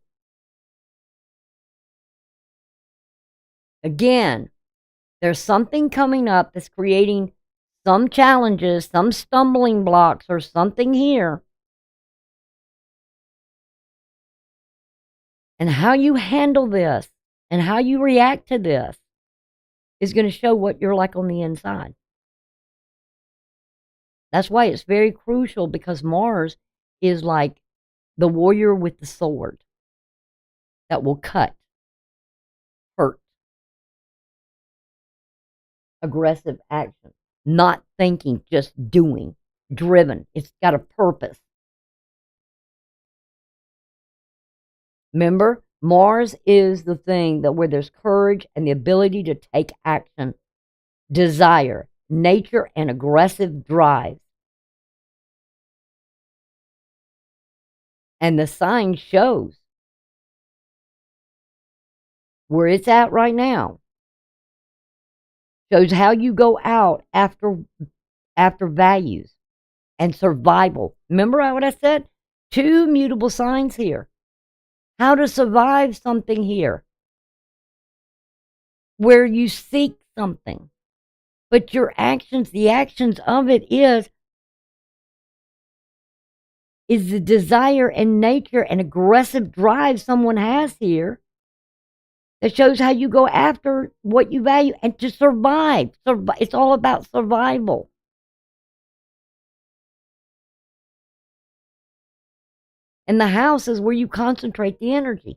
Again, there's something coming up that's creating some challenges, some stumbling blocks, or something here. And how you handle this and how you react to this is going to show what you're like on the inside. That's why it's very crucial, because Mars is like the warrior with the sword that will cut, hurt, aggressive action, not thinking, just doing, driven. It's got a purpose. Remember, Mars is the thing where there's courage and the ability to take action, desire, nature, and aggressive drive. And the sign shows where it's at right now. Shows how you go out after values and survival. Remember what I said? 2 mutable signs here. How to survive something here. Where you seek something. But your actions, the actions of it is the desire and nature and aggressive drive someone has here that shows how you go after what you value and to survive. It's all about survival. And the house is where you concentrate the energy.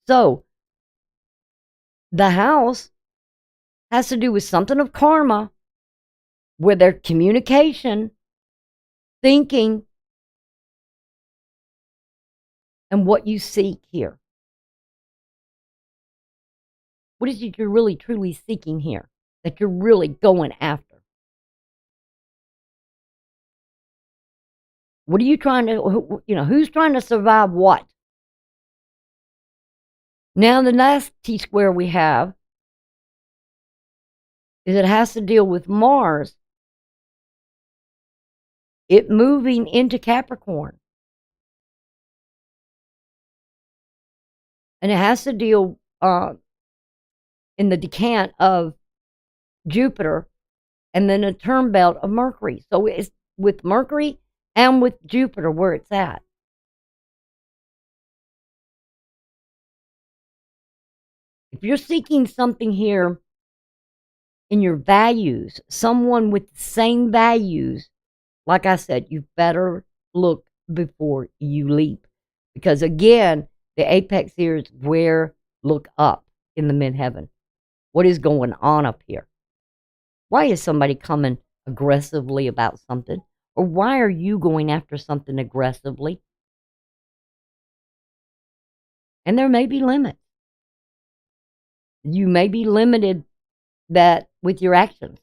So, the house has to do with something of karma, where their communication, thinking, and what you seek here. What is it you're really truly seeking here that you're really going after? What are you trying to, who's trying to survive what? Now, the last T-square we have is it has to deal with Mars, it moving into Capricorn. And it has to deal in the decant of Jupiter and then a term belt of Mercury. So it's with Mercury and with Jupiter where it's at. If you're seeking something here in your values, someone with the same values, like I said, you better look before you leap. Because again, the apex here is where look up in the midheaven. What is going on up here? Why is somebody coming aggressively about something? Or why are you going after something aggressively? And there may be limits. You may be limited that with your actions.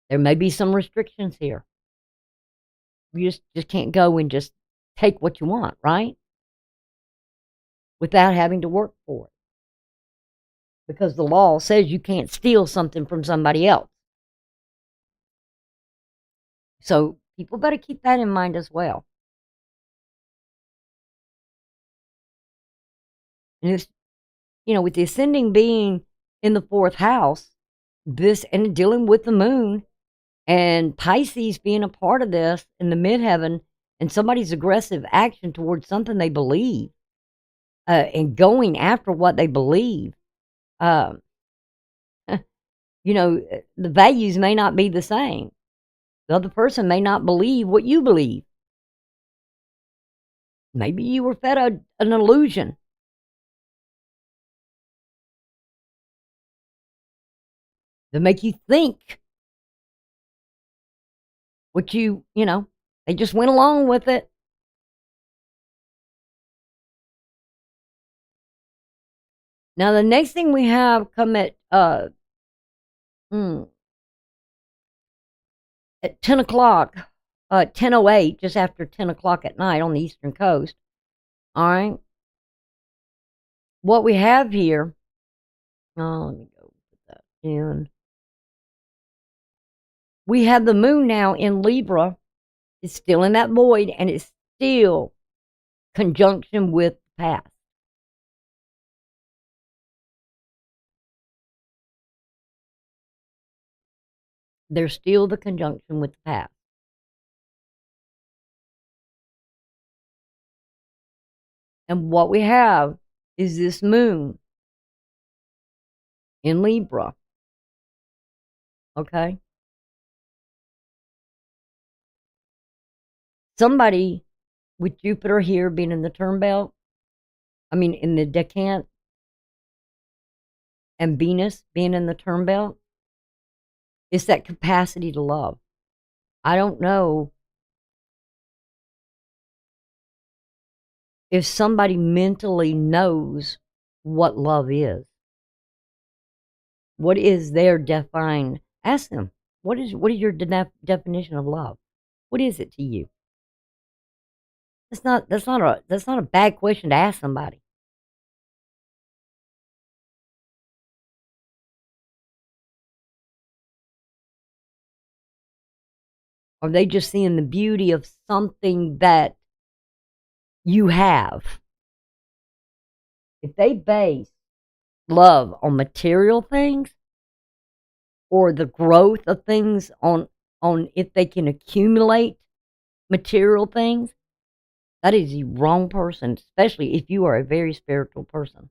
There may be some restrictions here. You just can't go and just take what you want, right? Without having to work for it. Because the law says you can't steal something from somebody else. So people better keep that in mind as well. And it's, with the ascending being in the fourth house, this and dealing with the moon and Pisces being a part of this in the midheaven, and somebody's aggressive action towards something they believe, and going after what they believe. Um, the values may not be the same. The other person may not believe what you believe. Maybe you were fed an illusion. To make you think what they just went along with it. Now, the next thing we have come at 10 o'clock, 10:08, just after 10 o'clock at night on the Eastern Coast. All right. What we have here, let me go put that in. We have the moon now in Libra. It's still in that void, and it's still conjunction with the past. There's still the conjunction with the past. And what we have is this moon in Libra. Okay? Somebody with Jupiter here being in the turn belt, in the decant, and Venus being in the turn belt, is that capacity to love. I don't know if somebody mentally knows what love is. What is their defined? Ask them. What is your definition of love? What is it to you? That's not a bad question to ask somebody. Are they just seeing the beauty of something that you have? If they base love on material things, or the growth of things on if they can accumulate material things, that is the wrong person, especially if you are a very spiritual person.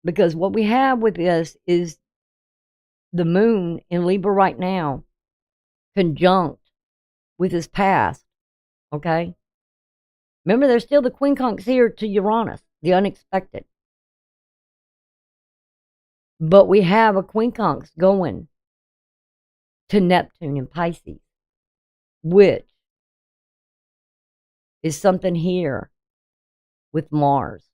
Because what we have with this is the moon in Libra right now, conjunct with his past. Okay? Remember, there's still the quincunx here to Uranus, the unexpected. But we have a quincunx going to Neptune in Pisces, which is something here with Mars.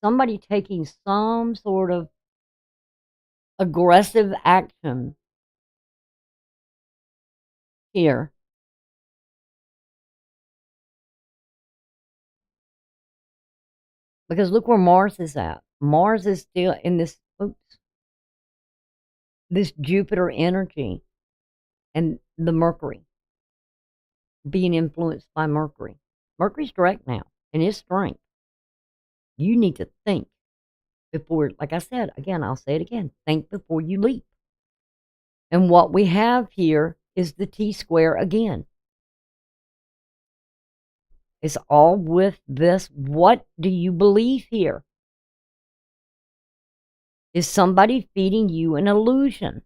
Somebody taking some sort of aggressive action here Because look where Mars is at. Mars is still in this Jupiter energy and the Mercury, being influenced by Mercury. Mercury's direct now in his strength. You need to think before, like I said, again, I'll say it again, think before you leap. And what we have here is the T-square again. It's all with this. What do you believe here? Is somebody feeding you an illusion?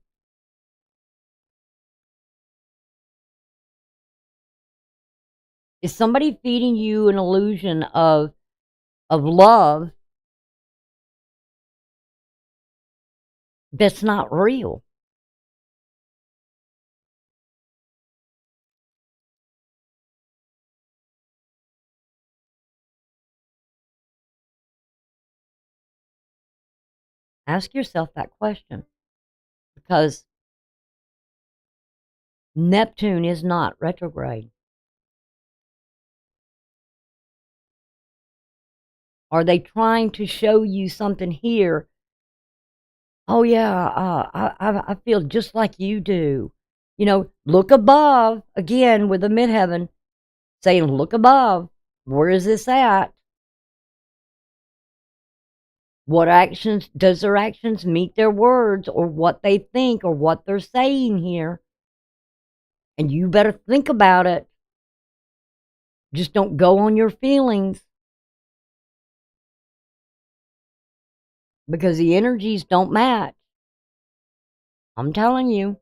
Is somebody feeding you an illusion of love that's not real? Ask yourself that question, because Neptune is not retrograde. Are they trying to show you something here? Oh yeah, I feel just like you do. You know, look above again with the midheaven, saying, "Look above. Where is this at? What actions does their actions meet their words, or what they think, or what they're saying here?" And you better think about it. Just don't go on your feelings, because the energies don't match. I'm telling you.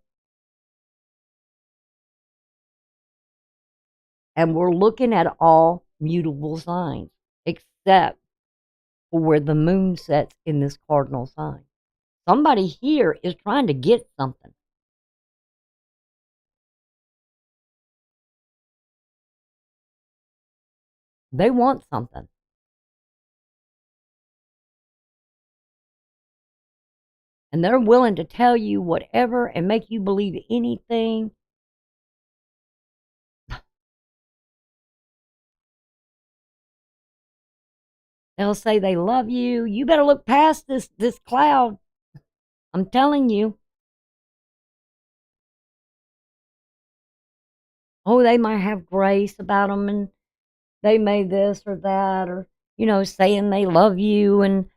And we're looking at all mutable signs, except for where the moon sets in this cardinal sign. Somebody here is trying to get something. They want something. And they're willing to tell you whatever and make you believe anything. They'll say they love you. You better look past this cloud. I'm telling you. Oh, they might have grace about them, and they may this or that, or, saying they love you, and,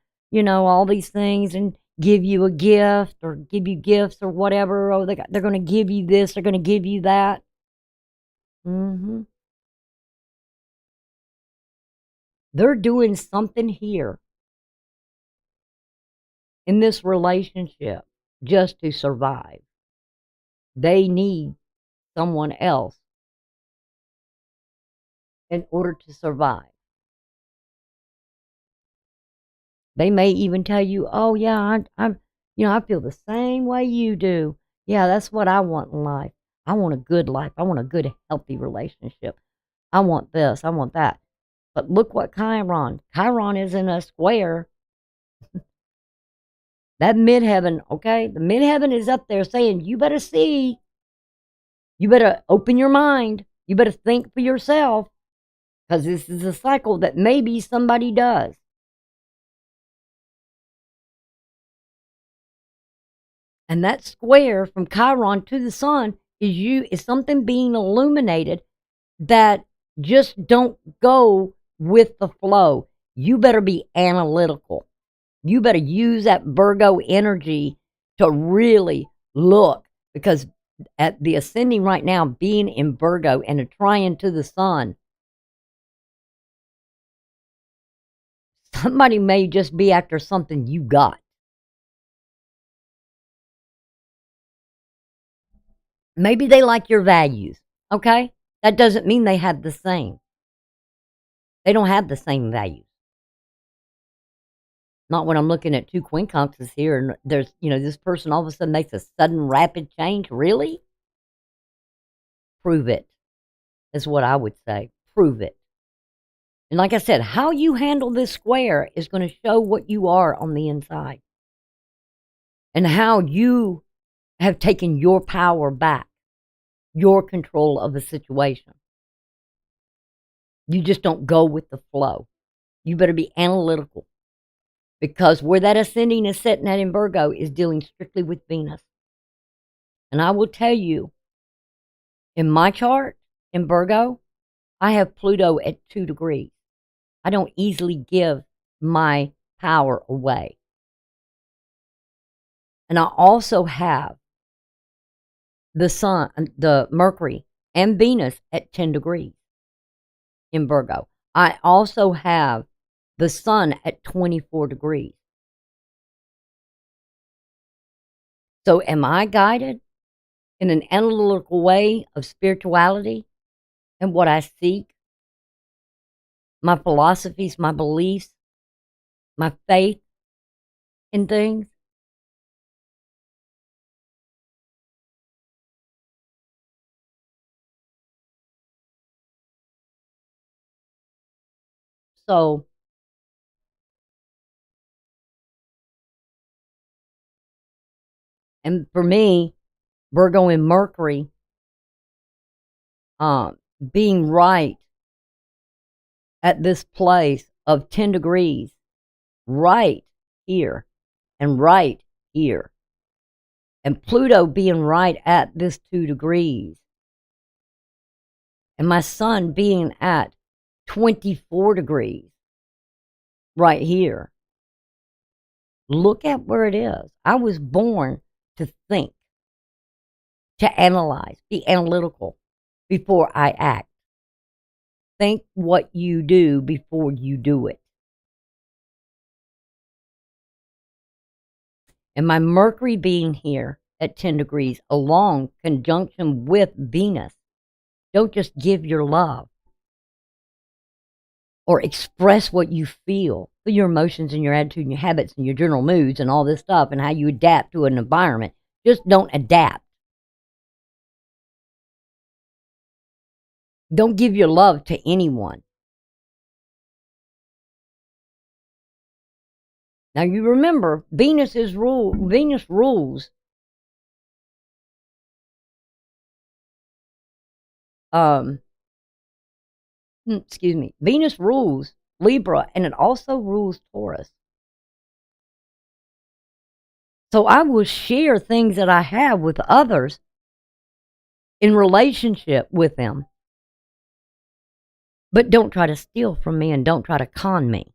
all these things, and give you a gift or give you gifts or whatever. Oh, they're going to give you this. They're going to give you that. They're doing something here in this relationship just to survive. They need someone else in order to survive. They may even tell you, "Oh yeah, I feel the same way you do. Yeah, that's what I want in life. I want a good life. I want a good, healthy relationship. I want this. I want that." But look what Chiron is in a square. That midheaven, okay? The midheaven is up there saying, you better see. You better open your mind. You better think for yourself, because this is a cycle that maybe somebody does. And that square from Chiron to the sun is something being illuminated that just don't go with the flow. You better be analytical. You better use that Virgo energy to really look, because at the ascending right now, being in Virgo and a trine to the sun, somebody may just be after something you got. Maybe they like your values, okay? That doesn't mean they have the same. They don't have the same values. Not when I'm looking at two quincunxes here, and there's, this person all of a sudden makes a sudden rapid change. Really? Prove it, is what I would say. Prove it. And like I said, how you handle this square is going to show what you are on the inside, and how you have taken your power back, your control of the situation. You just don't go with the flow. You better be analytical, because where that ascending is sitting at in Virgo is dealing strictly with Venus. And I will tell you, in my chart in Virgo, I have Pluto at 2 degrees. I don't easily give my power away. And I also have the Sun, the Mercury, and Venus at 10 degrees in Virgo. I also have the Sun at 24 degrees. So am I guided in an analytical way of spirituality and what I seek? My philosophies, my beliefs, my faith in things? So, and for me, Virgo and Mercury, being right at this place of 10 degrees, right here and right here, and Pluto being right at this 2 degrees, and my Sun being at 24 degrees right here. Look at where it is. I was born to think, to analyze, be analytical before I act. Think what you do before you do it. And my Mercury being here at 10 degrees, along conjunction with Venus, don't just give your love or express what you feel, your emotions and your attitude and your habits and your general moods and all this stuff and how you adapt to an environment. Just don't adapt. Don't give your love to anyone. Now you remember, Venus rules Venus rules Libra, and it also rules Taurus. So I will share things that I have with others in relationship with them. But don't try to steal from me and don't try to con me.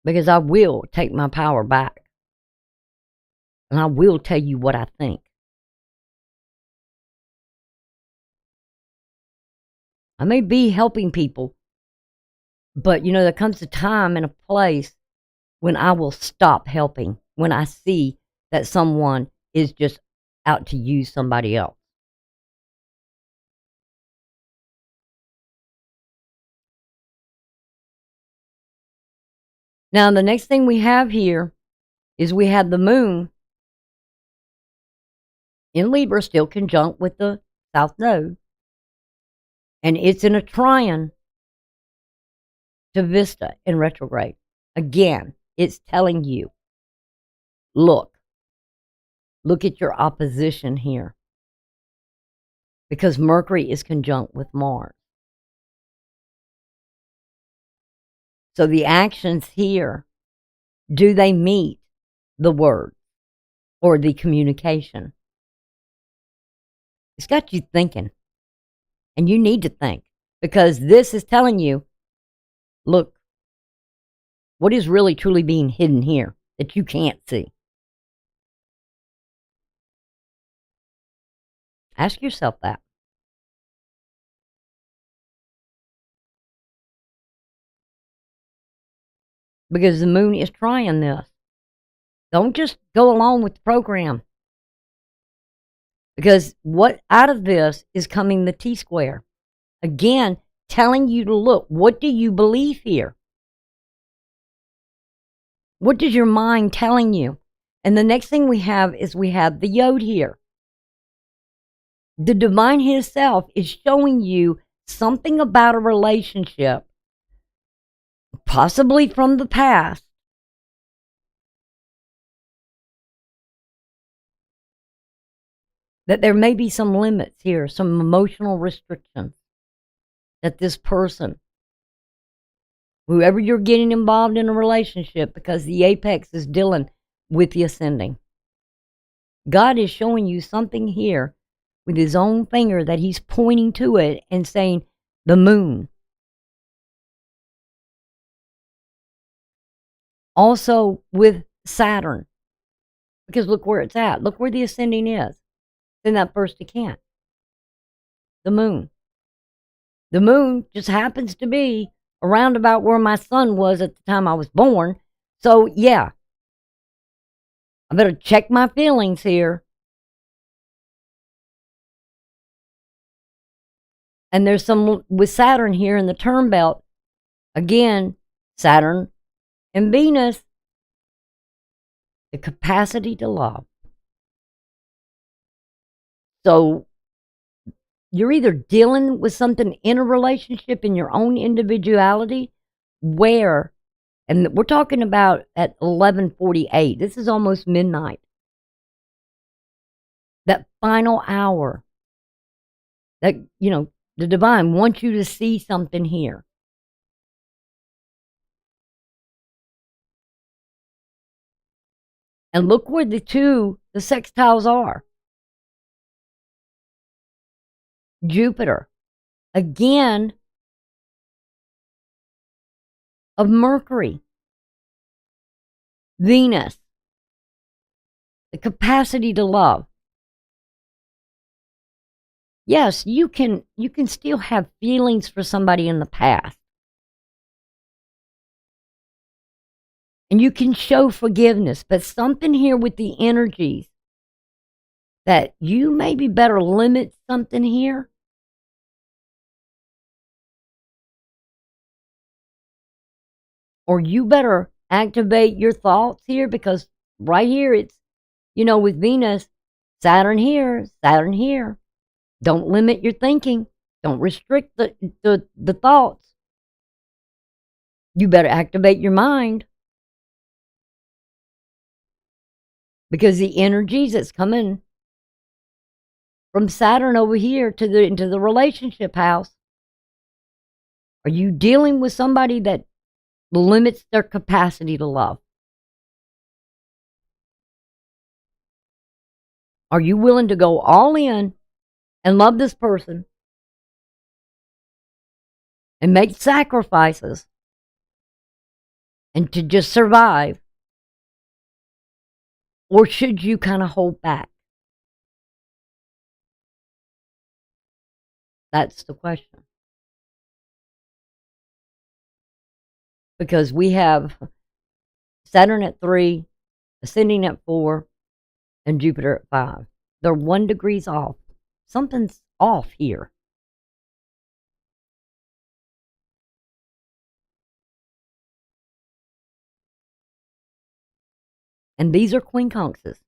Because I will take my power back. And I will tell you what I think. I may be helping people, but there comes a time and a place when I will stop helping, when I see that someone is just out to use somebody else. Now, the next thing we have here is we have the moon in Libra, still conjunct with the South Node. And it's in a trine to Vesta in retrograde. Again, it's telling you, look at your opposition here. Because Mercury is conjunct with Mars. So the actions here, do they meet the word or the communication? It's got you thinking. And you need to think, because this is telling you, look, what is really truly being hidden here that you can't see? Ask yourself that. Because the moon is trying this. Don't just go along with the program. Because what out of this is coming the T-square. Again, telling you to look, what do you believe here? What is your mind telling you? And the next thing we have is we have the Yod here. The divine himself is showing you something about a relationship, possibly from the past, that there may be some limits here, some emotional restrictions that this person, whoever you're getting involved in a relationship, because the apex is dealing with the ascending. God is showing you something here with his own finger that he's pointing to it and saying, the moon. Also with Saturn, because look where it's at. Look where the ascending is in that first decant. The moon. The moon just happens to be around about where my sun was at the time I was born. So, yeah, I better check my feelings here. And there's some with Saturn here in the term belt. Again, Saturn and Venus, the capacity to love. So you're either dealing with something in a relationship in your own individuality where, and we're talking about at 11:48. This is almost midnight. That final hour that, the divine wants you to see something here. And look where the sextiles are. Jupiter, again, of Mercury, Venus, the capacity to love. Yes, you can still have feelings for somebody in the past. And you can show forgiveness, but something here with the energies that you maybe better limit something here. Or you better activate your thoughts here, because right here it's, with Venus, Saturn here, Saturn here. Don't limit your thinking. Don't restrict the thoughts. You better activate your mind. Because the energies that's coming from Saturn over here into the relationship house, are you dealing with somebody that limits their capacity to love? Are you willing to go all in and love this person and make sacrifices and to just survive? Or should you kind of hold back? That's the question. Because we have Saturn at 3, ascending at 4, and Jupiter at 5. They're 1 degree off. Something's off here. And these are quincunxes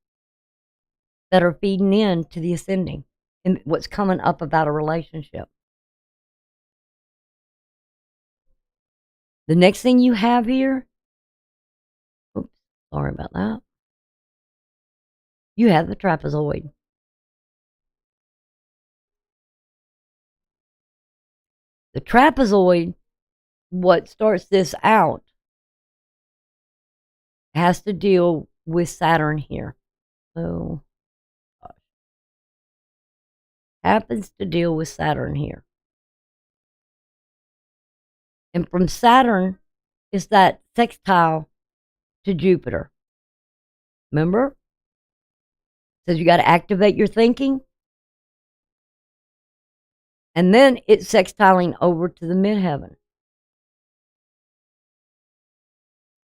that are feeding in to the ascending and what's coming up about a relationship. The next thing you have here, oops, sorry about that. You have the trapezoid. The trapezoid, what starts this out, has to deal with Saturn here. So, happens to deal with Saturn here. And from Saturn is that sextile to Jupiter. Remember? It says you got to activate your thinking. And then it's sextiling over to the midheaven.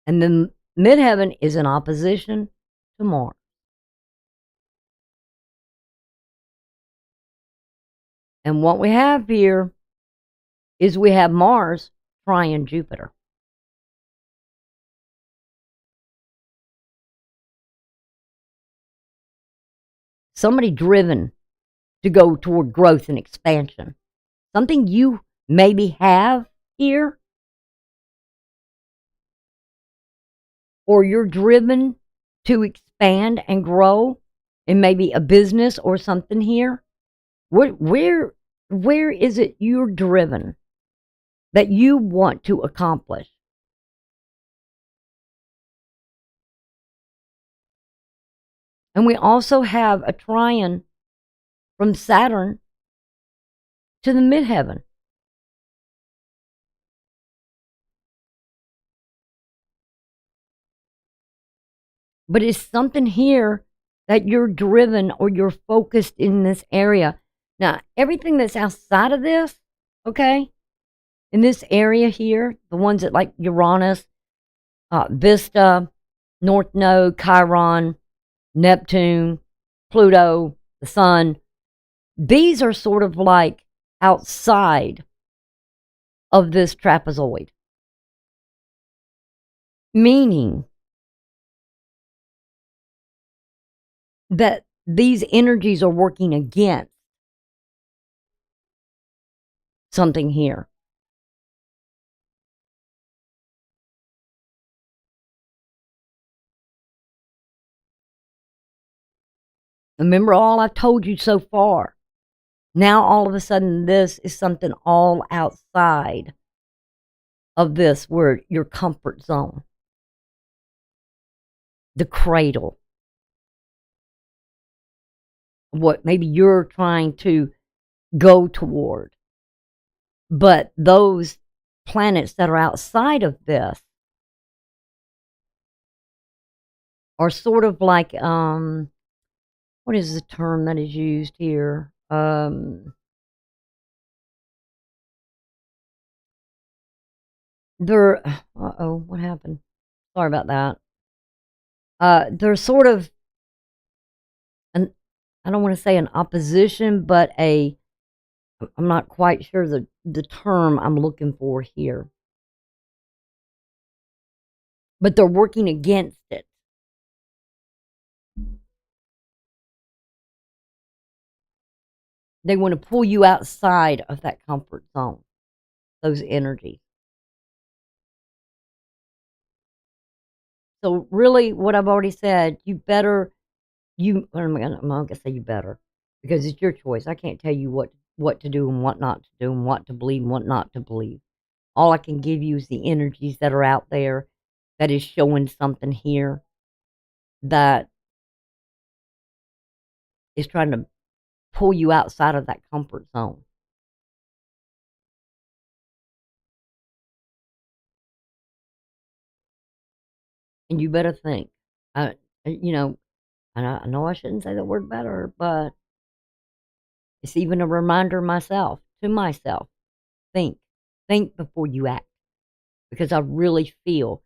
And the midheaven is in opposition to Mars. And what we have here is we have Mars trine Jupiter. Somebody driven to go toward growth and expansion. Something you maybe have here, or you're driven to expand and grow, It may be a business or something here. Where is it you're driven that you want to accomplish? And we also have a trine from Saturn to the midheaven. But it's something here that you're driven or you're focused in this area. Now, everything that's outside of this, okay, in this area here, the ones that like Uranus, Vista, North Node, Chiron, Neptune, Pluto, the Sun, these are sort of like outside of this trapezoid. Meaning that these energies are working against something here. Remember all I've told you so far. Now all of a sudden this is something all outside of this word, your comfort zone. The cradle. What maybe you're trying to go toward. But those planets that are outside of this are sort of like, what is the term that is used here? They're, what happened? Sorry about that. They're sort of, I don't want to say an opposition, but I'm not quite sure the term I'm looking for here. But they're working against it. They want to pull you outside of that comfort zone, those energies. So really, what I've already said, I'm not gonna say you better, because it's your choice. I can't tell you what to do and what not to do and what to believe and what not to believe. All I can give you is the energies that are out there that is showing something here that is trying to pull you outside of that comfort zone. And you better think. You know, and I know I shouldn't say the word better, but it's even a reminder to myself. Think. Think before you act. Because I really feel,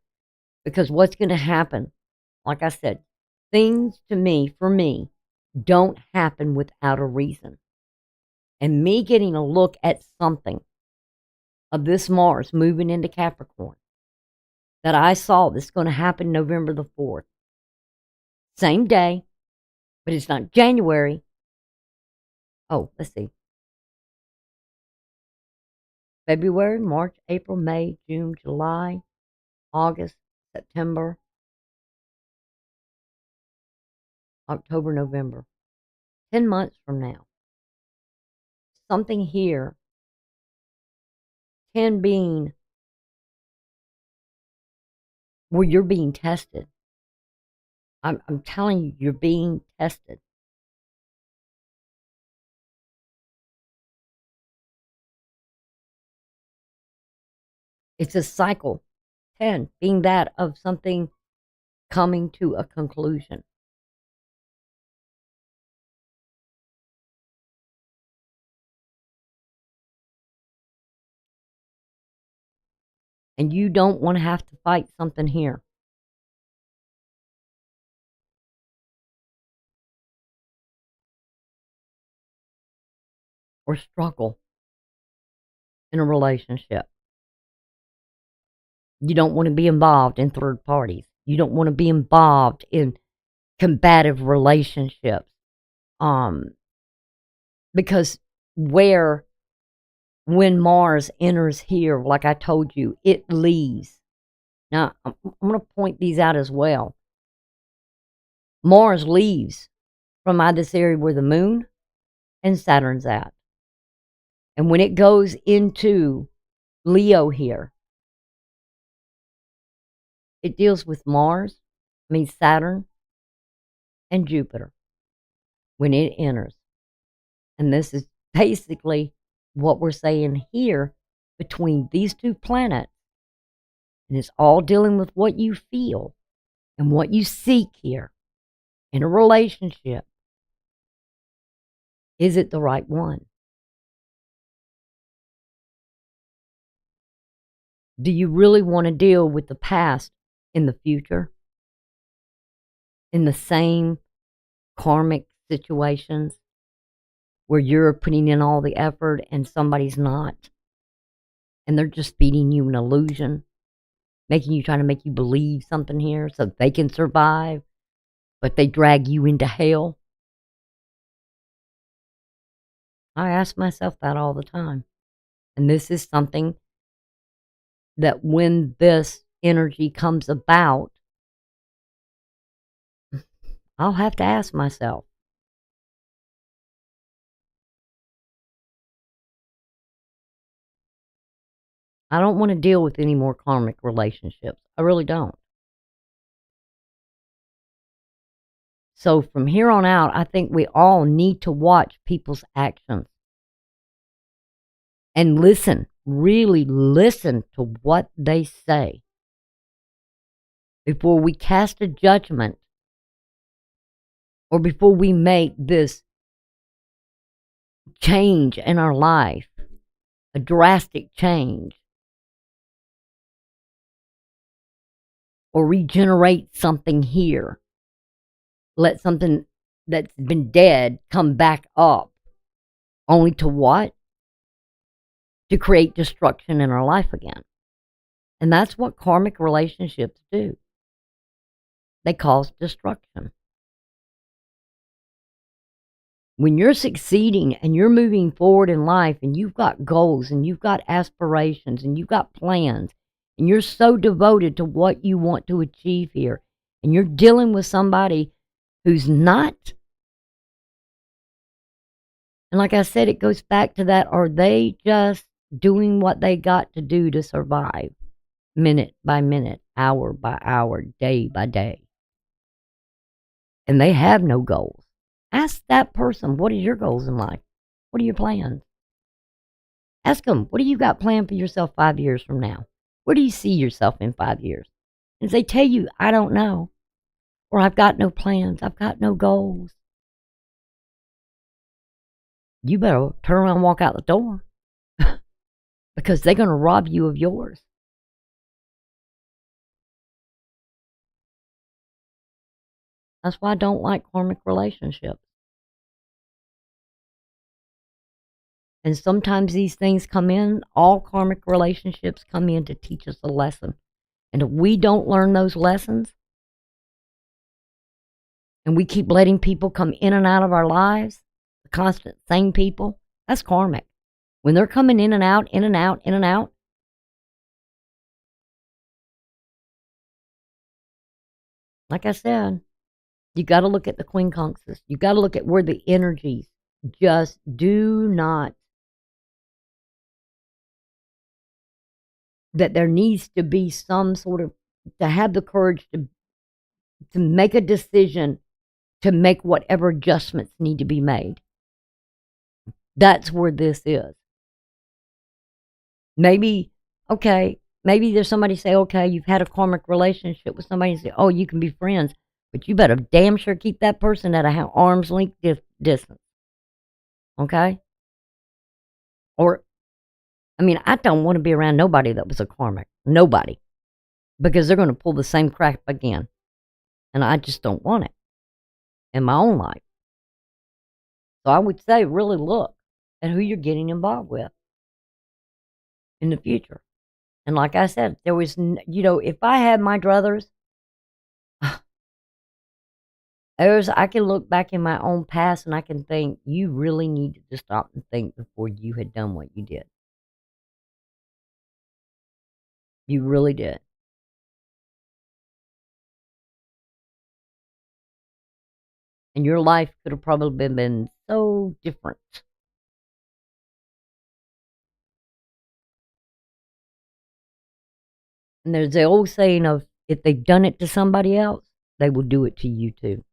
because what's going to happen, like I said, things for me, don't happen without a reason. And me getting a look at something of this Mars moving into Capricorn that I saw that's going to happen November the 4th. Same day, but it's not January. Oh, let's see. February, March, April, May, June, July, August, September, October, November. 10 months from now. Something here, 10 being where you're being tested. I'm telling you, you're being tested. It's a cycle. 10 being that of something coming to a conclusion. And you don't want to have to fight something here. Or struggle in a relationship. You don't want to be involved in third parties. You don't want to be involved in combative relationships. Because when Mars enters here, like I told you, it leaves. Now, I'm going to point these out as well. Mars leaves from this area where the moon and Saturn's at. And when it goes into Leo here, it deals with Saturn, and Jupiter when it enters. And this is basically what we're saying here between these two planets. And it's all dealing with what you feel and what you seek here in a relationship. Is it the right one? Do you really want to deal with the past in the future? In the same karmic situations where you're putting in all the effort and somebody's not? And they're just feeding you an illusion, trying to make you believe something here so they can survive, but they drag you into hell? I ask myself that all the time. And this is something that when this energy comes about, I'll have to ask myself. I don't want to deal with any more karmic relationships. I really don't. So from here on out, I think we all need to watch people's actions and listen, really listen to what they say before we cast a judgment or before we make this change in our life, a drastic change, or regenerate something here. Let something that's been dead come back up. Only to what? To create destruction in our life again. And that's what karmic relationships do. They cause destruction. When you're succeeding and you're moving forward in life and you've got goals and you've got aspirations and you've got plans and you're so devoted to what you want to achieve here and you're dealing with somebody who's not, and like I said, it goes back to that, are they just doing what they got to do to survive, minute by minute, hour by hour, day by day? And they have no goals. Ask that person, what are your goals in life? What are your plans? Ask them, what do you got planned for yourself 5 years from now? Where do you see yourself in 5 years? And if they tell you, I don't know, or I've got no plans, I've got no goals, you better turn around and walk out the door because they're going to rob you of yours. That's why I don't like karmic relationships. And sometimes these things come in, all karmic relationships come in to teach us a lesson. And if we don't learn those lessons, and we keep letting people come in and out of our lives, the constant same people, that's karmic. When they're coming in and out, in and out, in and out, like I said, you got to look at the quincunxes. You got to look at where the energies just do not, that there needs to be some sort of, to have the courage to make a decision, to make whatever adjustments need to be made. That's where this is. Maybe, okay, maybe there's somebody say, okay, you've had a karmic relationship with somebody and say, oh, you can be friends, but you better damn sure keep that person at a arm's length distance. Okay? Or, I mean, I don't want to be around nobody that was a karmic. Nobody. Because they're going to pull the same crap again. And I just don't want it in my own life. So I would say, really look at who you're getting involved with in the future. And like I said, there was, if I had my druthers, I can look back in my own past and I can think, you really needed to stop and think before you had done what you did. You really did. And your life could have probably been so different. And there's the old saying of, if they've done it to somebody else, they will do it to you too.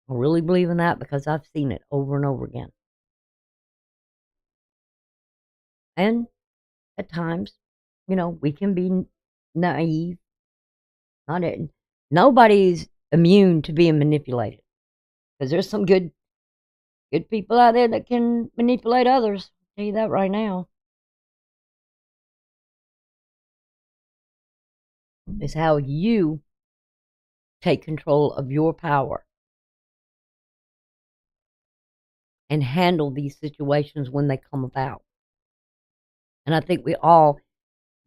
I really believe in that because I've seen it over and over again. And at times, we can be naive. Not it. Nobody's immune to being manipulated, because there's some good people out there that can manipulate others. I'll tell you that right now. It's how you take control of your power and handle these situations when they come about. And I think we all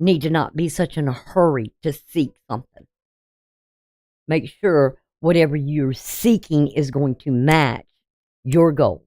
need to not be such in a hurry to seek something. Make sure whatever you're seeking is going to match your goals,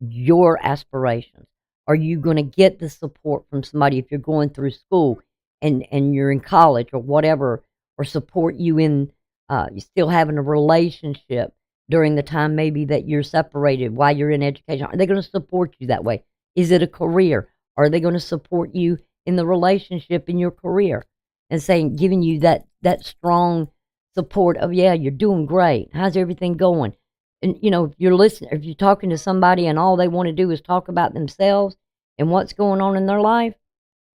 your aspirations. Are you going to get the support from somebody if you're going through school and you're in college or whatever, or support you in you still having a relationship during the time maybe that you're separated while you're in education? Are they going to support you that way? Is it a career? Are they going to support you in the relationship in your career and saying, giving you that strong support of, yeah, you're doing great. How's everything going? And if you're listening, if you're talking to somebody and all they want to do is talk about themselves and what's going on in their life,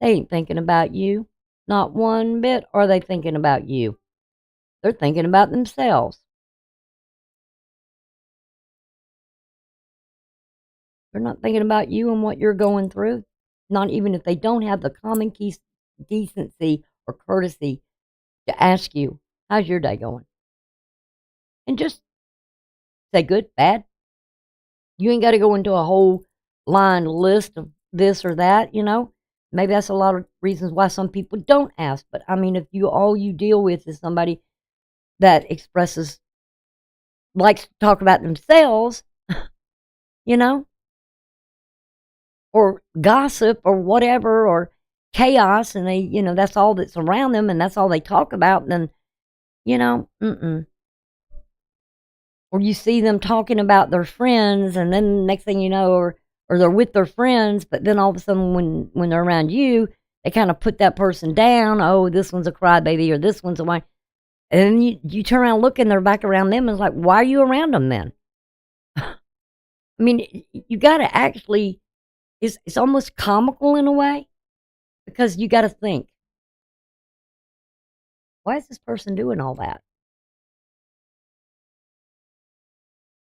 they ain't thinking about you. Not one bit are they thinking about you. They're thinking about themselves. They're not thinking about you and what you're going through. Not even if they don't have the common decency or courtesy to ask you, how's your day going? And just say good, bad. You ain't got to go into a whole line list of this or that, Maybe that's a lot of reasons why some people don't ask. But I mean, if all you deal with is somebody that likes to talk about themselves, you know, or gossip or whatever, or chaos, and they, that's all that's around them and that's all they talk about, then, mm-mm. Or you see them talking about their friends, and then next thing you know, or they're with their friends, but then all of a sudden when they're around you, they kind of put that person down. Oh, this one's a crybaby, or this one's a whine. And then you turn around, look, and they're back around them, and it's like, why are you around them then? I mean, you got to actually, it's almost comical in a way, because you got to think, why is this person doing all that?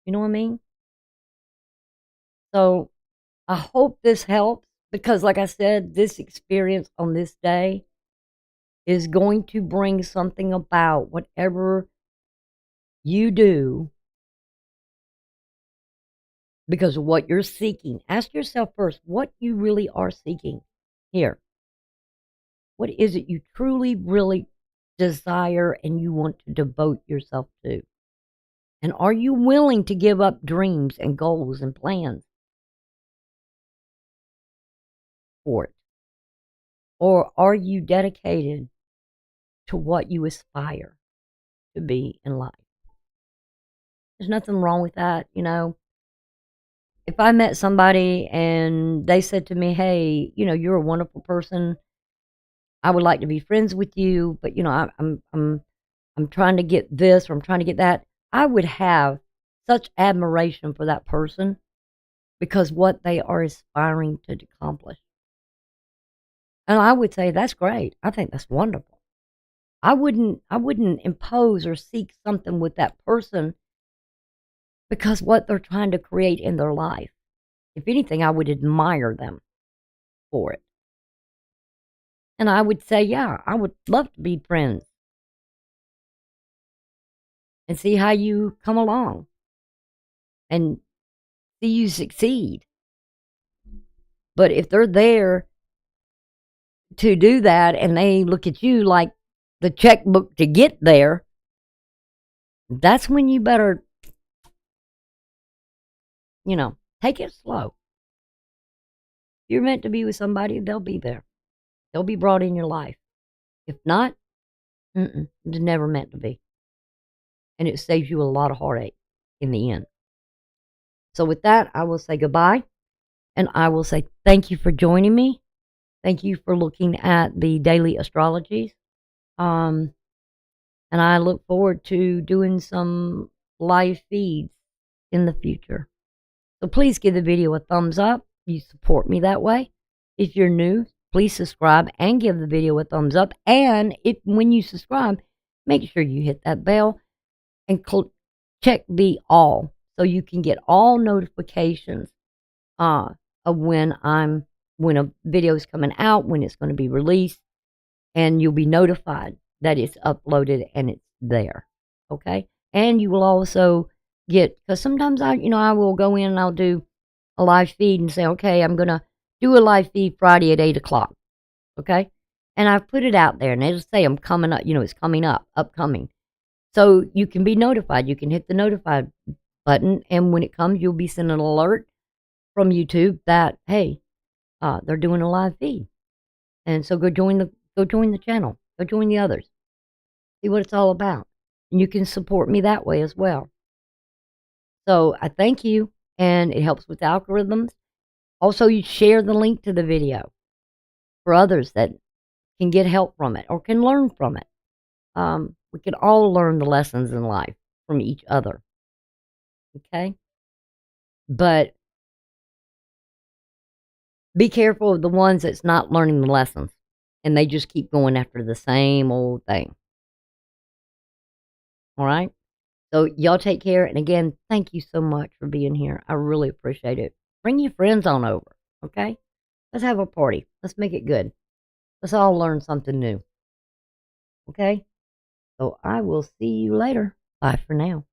You know what I mean? So I hope this helps, because, like I said, this experience on this day is going to bring something about, whatever you do, because of what you're seeking. Ask yourself first what you really are seeking here. What is it you truly, really desire and you want to devote yourself to? And are you willing to give up dreams and goals and plans for it? Or are you dedicated to what you aspire to be in life? There's nothing wrong with that, If I met somebody and they said to me, hey, you're a wonderful person, I would like to be friends with you, but I'm trying to get this, or I'm trying to get that. I would have such admiration for that person, because what they are aspiring to accomplish. And I would say, that's great. I think that's wonderful. I wouldn't impose or seek something with that person because what they're trying to create in their life. If anything, I would admire them for it. And I would say, yeah, I would love to be friends and see how you come along and see you succeed. But if they're there to do that and they look at you like the checkbook to get there, that's when you better, take it slow. If you're meant to be with somebody, they'll be there. They'll be brought in your life. If not, it's never meant to be. and it saves you a lot of heartache in the end. So with that, I will say goodbye, and I will say thank you for joining me. Thank you for looking at the daily astrologies. And I look forward to doing some live feeds in the future. So please give the video a thumbs up. You support me that way. If you're new, please subscribe and give the video a thumbs up. And when you subscribe, make sure you hit that bell and check the all so you can get all notifications of when a video is coming out, when it's going to be released, and you'll be notified that it's uploaded and it's there. Okay? And you will also because sometimes I will go in and I'll do a live feed and say, okay, I'm going to do a live feed Friday at 8 o'clock. Okay? And I've put it out there and it'll say I'm coming up, it's coming up, upcoming. So you can be notified. You can hit the notified button, and when it comes, you'll be sent an alert from YouTube that, hey, they're doing a live feed. And so go join the channel. Go join the others. See what it's all about. And you can support me that way as well. So I thank you, and it helps with algorithms. Also, you share the link to the video for others that can get help from it or can learn from it. We can all learn the lessons in life from each other. Okay? But be careful of the ones that's not learning the lessons and they just keep going after the same old thing. All right? So y'all take care. And again, thank you so much for being here. I really appreciate it. Bring your friends on over. Okay? Let's have a party. Let's make it good. Let's all learn something new. Okay? So I will see you later. Bye for now.